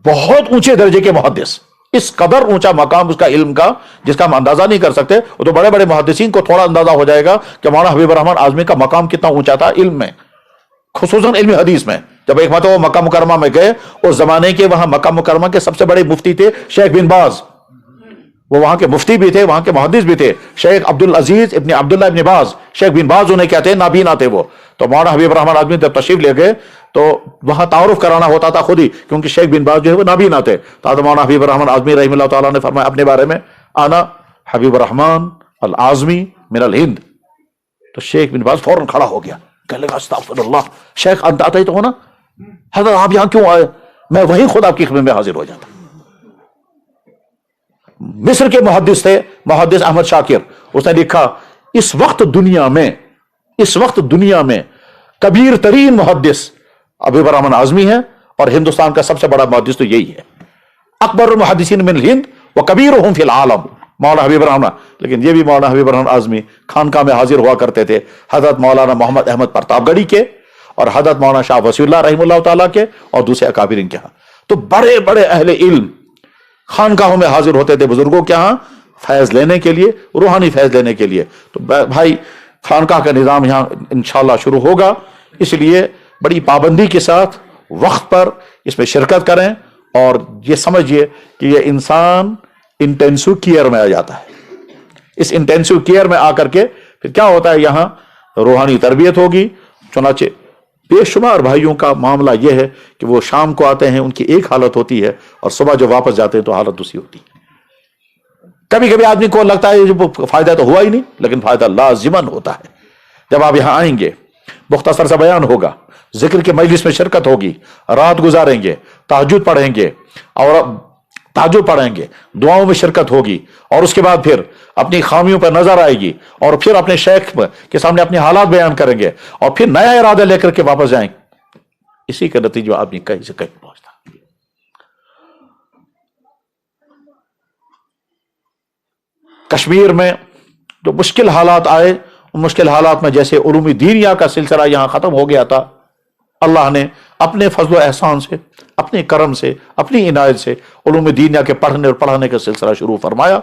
بہت اونچے درجے کے محدث، اس قدر اونچا مقام اس کا علم کا جس کا ہم اندازہ نہیں کر سکتے. وہ تو بڑے بڑے محدثین کو تھوڑا اندازہ ہو جائے گا کہ مولانا حبیب الرحمن اعظمی کا مقام کتنا اونچا تھا علم میں، خصوصاً علم حدیث میں. جب ایک مرتبہ وہ مکہ مکرمہ میں گئے، اس زمانے کے وہاں مکہ مکرمہ کے سب سے بڑے مفتی تھے شیخ بن باز. وہ وہاں کے مفتی بھی تھے، وہاں کے محدث بھی تھے. شیخ عبدالعزیز ابن عبداللہ ابن باز، شیخ بن باز انہیں کہتے ہیں، نابینا تھے وہ. تو مولانا حبیب الرحمن اعظمی جب تشریف لے گئے تو وہاں تعارف کرانا ہوتا تھا خود ہی، کیونکہ شیخ بن باز جو ہے وہ نابینا تھے. تو مولانا حبیب الرحمن اعظمی رحمہ اللہ تعالیٰ نے فرمایا اپنے بارے میں، انا حبیب الرحمن الاعظمی من الہند. تو شیخ بن باز فوراً کھڑا ہو گیا، کہنے لگا استغفر اللہ، شیخ انت آتے ہی تو ہو نا، حضرت آپ یہاں کیوں آئے؟ میں وہیں خود آپ کی خدمت میں حاضر ہو جاتا. مصر کے محدث تھے محدث احمد شاکر، اس نے لکھا اس وقت دنیا میں کبیر ترین محدث حبیب الرحمن اعظمی ہے، اور ہندوستان کا سب سے بڑا محدث تو یہی ہے. اکبر المحدثین من الہند وکبیرہم فی العالم مولانا حبیب الرحمن. لیکن یہ بھی مولانا حبیب الرحمن اعظمی خانقاہ میں حاضر ہوا کرتے تھے حضرت مولانا محمد احمد پرتاپ گڑھی کے اور حضرت مولانا شاہ وسیع اللہ رحمہ اللہ تعالیٰ کے اور دوسرے اکابرین کے ہاں. تو بڑے بڑے اہل علم خانقاہوں میں حاضر ہوتے تھے بزرگوں کے ہاں فیض لینے کے لیے، روحانی فیض لینے کے لیے. تو بھائی خانقاہ کا نظام یہاں انشاءاللہ شروع ہوگا، اس لیے بڑی پابندی کے ساتھ وقت پر اس میں شرکت کریں. اور یہ سمجھیے کہ یہ انسان انٹینسو کیئر میں آ جاتا ہے. اس انٹینسو کیئر میں آ کر کے پھر کیا ہوتا ہے، یہاں روحانی تربیت ہوگی. چنانچہ بے شمار بھائیوں کا معاملہ یہ ہے کہ وہ شام کو آتے ہیں، ان کی ایک حالت ہوتی ہے، اور صبح جو واپس جاتے ہیں تو حالت دوسری ہوتی ہے. کبھی کبھی آدمی کو لگتا ہے جو فائدہ تو ہوا ہی نہیں، لیکن فائدہ لازماً ہوتا ہے. جب آپ یہاں آئیں گے، مختصر سا بیان ہوگا، ذکر کے مجلس میں شرکت ہوگی، رات گزاریں گے، تہجد پڑھیں گے اور دعاؤں میں شرکت ہوگی، اور اس کے بعد پھر اپنی خامیوں پر نظر آئے گی، اور پھر اپنے شیخ کے سامنے اپنے حالات بیان کریں گے، اور پھر نیا ارادہ لے کر کے واپس جائیں. اسی کا نتیجہ آدمی کہیں سے کہیں پہنچتا. کشمیر میں جو مشکل حالات آئے، ان مشکل حالات میں جیسے علوم دینیہ کا سلسلہ یہاں ختم ہو گیا تھا، اللہ نے اپنے فضل و احسان سے، اپنے کرم سے، اپنی عنایت سے علوم دینیہ کے پڑھنے اور پڑھانے کا سلسلہ شروع فرمایا.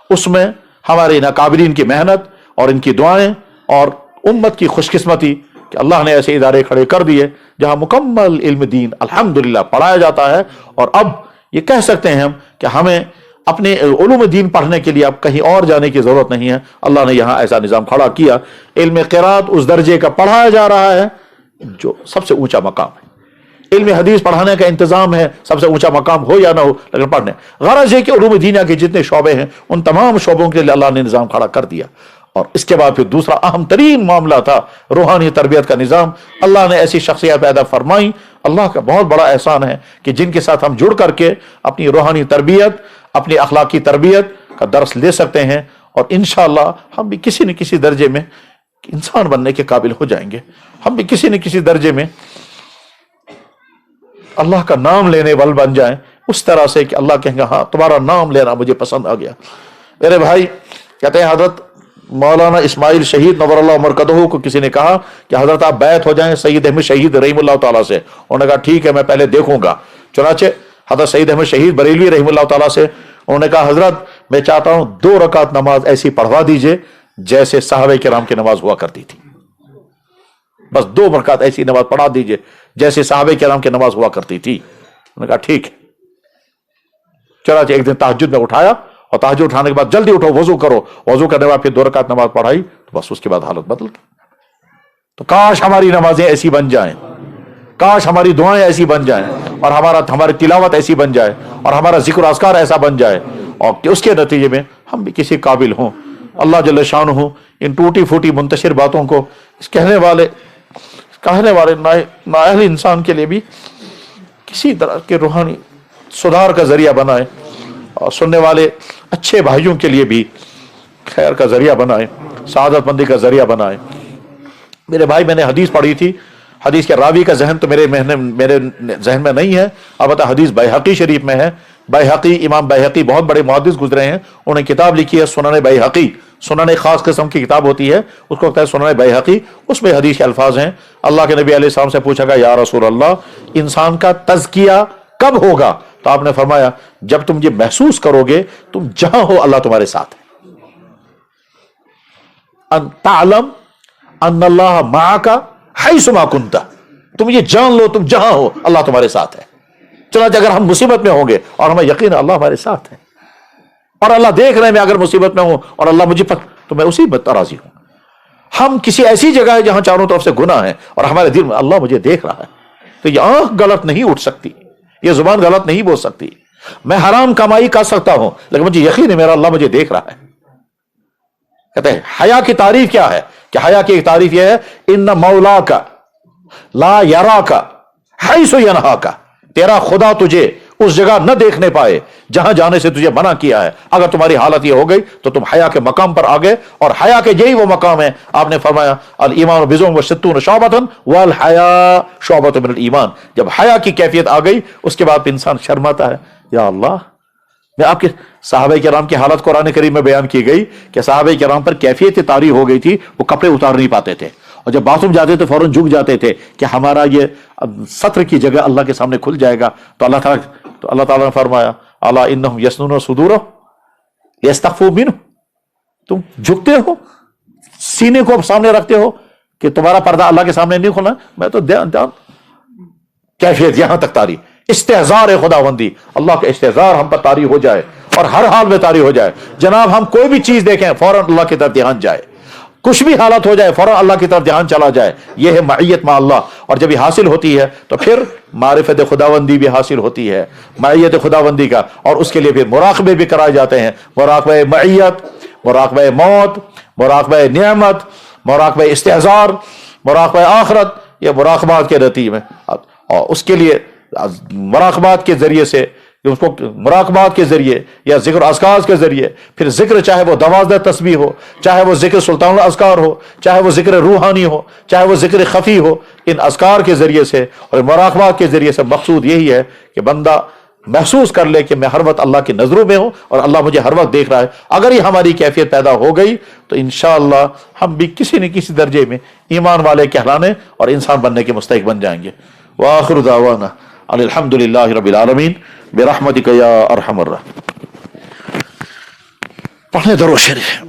اس میں ہمارے ان اکابرین کی محنت اور ان کی دعائیں اور امت کی خوش قسمتی کہ اللہ نے ایسے ادارے کھڑے کر دیے جہاں مکمل علم دین الحمدللہ پڑھایا جاتا ہے. اور اب یہ کہہ سکتے ہیں ہم کہ ہمیں اپنے علوم دین پڑھنے کے لیے اب کہیں اور جانے کی ضرورت نہیں ہے. اللہ نے یہاں ایسا نظام کھڑا کیا. علم قرات اس درجے کا پڑھایا جا رہا ہے جو سب سے اونچا مقام ہے. علم حدیث پڑھانے کا انتظام ہے، سب سے اونچا مقام ہو یا نہ ہو لیکن پڑھنے. غرض ہے کہ علوم دینیہ کے جتنے شعبے ہیں ان تمام شعبوں کے لیے اللہ نے نظام کھڑا کر دیا. اور اس کے بعد پھر دوسرا اہم ترین معاملہ تھا روحانی تربیت کا نظام. اللہ نے ایسی شخصیت پیدا فرمائی. اللہ کا بہت بڑا احسان ہے کہ جن کے ساتھ ہم جڑ کر کے اپنی روحانی تربیت، اپنی اخلاقی تربیت کا درس لے سکتے ہیں، اور انشاءاللہ ہم بھی کسی نہ کسی درجے میں انسان بننے کے قابل ہو جائیں گے. ہم بھی کسی نہ کسی درجے میں اللہ کا نام لینے والے بن جائیں، اس طرح سے کہ اللہ کہیں گا ہاں تمہارا نام لینا مجھے پسند آ گیا. میرے بھائی کہتے ہیں حضرت مولانا اسماعیل شہید نور اللہ مرکزہ کو کسی نے کہا کہ حضرت آپ بیعت ہو جائیں سید احمد شہید رحم اللہ تعالیٰ سے. انہوں نے کہا ٹھیک ہے میں پہلے دیکھوں گا. چنانچہ حضرت سید احمد شہید بریلوی رحم اللہ تعالیٰ سے انہوں نے کہا حضرت میں چاہتا ہوں 2 رکعت نماز ایسی پڑھوا دیجئے جیسے صحابہ کرام کی نماز ہوا کرتی تھی. بس 2 رکعت ایسی نماز پڑھا دیجئے جیسے صحابہ کرام کی نماز ہوا کرتی تھی. انہوں نے کہا ٹھیک ہے. چنانچہ ایک دن تہجد میں اٹھایا اور تہجد اٹھانے کے بعد جلدی اٹھو وضو کرو, وضو کرنے کے بعد پھر 2 رکعت نماز پڑھائی تو بس اس کے بعد حالت بدل گئی. تو کاش ہماری نمازیں ایسی بن جائیں, کاش ہماری دعائیں ایسی بن جائیں, اور ہماری تلاوت ایسی بن جائے, اور ہمارا ذکر و اذکار ایسا بن جائے, اور کہ اس کے نتیجے میں ہم بھی کسی قابل ہوں. اللہ جل شانہ ان ٹوٹی پھوٹی منتشر باتوں کو اس کہنے والے نااہل انسان کے لیے بھی کسی طرح کے روحانی سدھار کا ذریعہ بنائے, اور سننے والے اچھے بھائیوں کے لیے بھی خیر کا ذریعہ بنائے, سعادت مندی کا ذریعہ بنائے. میرے بھائی, میں نے حدیث پڑھی تھی, حدیث کے راوی کا ذہن تو میرے ذہن میں نہیں ہے, البتہ حدیث بیہقی شریف میں ہے. بیہقی, امام بیہقی بہت بڑے محدث گزرے ہیں, انہوں نے کتاب لکھی ہے سنن بیہقی. سنن ایک خاص قسم کی کتاب ہوتی ہے, اس کو کہتے ہیں سنن بیہقی. اس میں حدیث کے الفاظ ہیں, اللہ کے نبی علیہ السلام سے پوچھا گیا یا رسول اللہ, انسان کا تزکیہ کب ہوگا؟ تو آپ نے فرمایا جب تم یہ محسوس کرو گے تم جہاں ہو اللہ تمہارے ساتھ ہے. ان تعلم ان اللہ معک حیث ما کنت, تم یہ جان لو تم جہاں ہو اللہ تمہارے ساتھ ہے. چنانچہ اگر ہم مصیبت میں ہوں گے اور ہمیں یقین ہے اللہ ہمارے ساتھ ہے, اور اللہ دیکھ رہے ہیں میں اگر مصیبت میں ہوں اور اللہ مجھے تو میں اسی بات راضی ہوں. ہم کسی ایسی جگہ ہے جہاں چاروں طرف سے گناہ ہے اور ہمارے دل میں اللہ مجھے دیکھ رہا ہے, تو یہ آنکھ غلط نہیں اٹھ سکتی, یہ زبان غلط نہیں بول سکتی. میں حرام کمائی کر سکتا ہوں لیکن مجھے یقین ہے میرا اللہ مجھے دیکھ رہا ہے. کہتے ہیں حیا کی تعریف کیا ہے, کہ حیا کی تعریف یہ ہے ان مولاک لا یراک حیث ینہاک, تیرا خدا تجھے اس جگہ نہ دیکھنے پائے جہاں جانے سے تجھے منع کیا ہے. اگر تمہاری حالت یہ ہو گئی تو تم حیا کے مقام پر آ گئے, اور حیا کے یہی وہ مقام ہے. آپ نے فرمایا الایمان بضع وستون شعبۃ والحیاء شعبۃ من الایمان. جب حیا کی کیفیت آ گئی اس کے بعد انسان شرماتا ہے. یا اللہ, میں آپ کے صحابہ کرام کی حالت قرآن کریم میں بیان کی گئی کہ صحابہ کرام پر کیفیت طاری ہو گئی تھی, وہ کپڑے اتار نہیں پاتے تھے, اور جب باتھ روم جاتے تو فوراً جھک جاتے تھے کہ ہمارا یہ سطر کی جگہ اللہ کے سامنے کھل جائے گا. تو اللہ تعالیٰ نے فرمایا الا انہم یسنون صدورہم لیستخفوا منہ, تم جھکتے ہو, سینے کو سامنے رکھتے ہو کہ تمہارا پردہ اللہ کے سامنے نہیں کھلنا. میں تو کیفیت یہاں تک طاری, استحزار خداوندی, اللہ کا استحزار ہم پر طاری ہو جائے اور ہر حال میں طاری ہو جائے. جناب ہم کوئی بھی چیز دیکھیں فوراً اللہ کی طرف دھیان جائے, کچھ بھی حالت ہو جائے فوراً اللہ کی طرف دھیان چلا جائے. یہ ہے معیت مع اللہ, اور جب یہ حاصل ہوتی ہے تو پھر معرفت خداوندی بھی حاصل ہوتی ہے, معیت خداوندی کا, اور اس کے لیے پھر مراقبے بھی کرائے جاتے ہیں, مراقبہ معیت, مراقبہ موت, مراقبہ نعمت, مراقبہ استحزار, مراقبہ آخرت. یہ مراقبات کے نتیجے میں, اور اس کے لیے مراقبات کے ذریعے سے, اس کو مراقبات کے ذریعے یا ذکر اذکار کے ذریعے, پھر ذکر چاہے وہ 12 تسبیح ہو, چاہے وہ ذکر سلطان الاذکار ہو, چاہے وہ ذکر روحانی ہو, چاہے وہ ذکر خفی ہو, ان اذکار کے ذریعے سے اور مراقبات کے ذریعے سے مقصود یہی ہے کہ بندہ محسوس کر لے کہ میں ہر وقت اللہ کی نظروں میں ہوں اور اللہ مجھے ہر وقت دیکھ رہا ہے. اگر یہ ہماری کیفیت پیدا ہو گئی تو انشاءاللہ ہم بھی کسی نہ کسی درجے میں ایمان والے کہلانے اور انسان بننے کے مستحق بن جائیں گے. وآخر دعوانا الحمدللہ رب العالمین برحمتک یا ارحم الراحمین. پڑھیں درود شریف.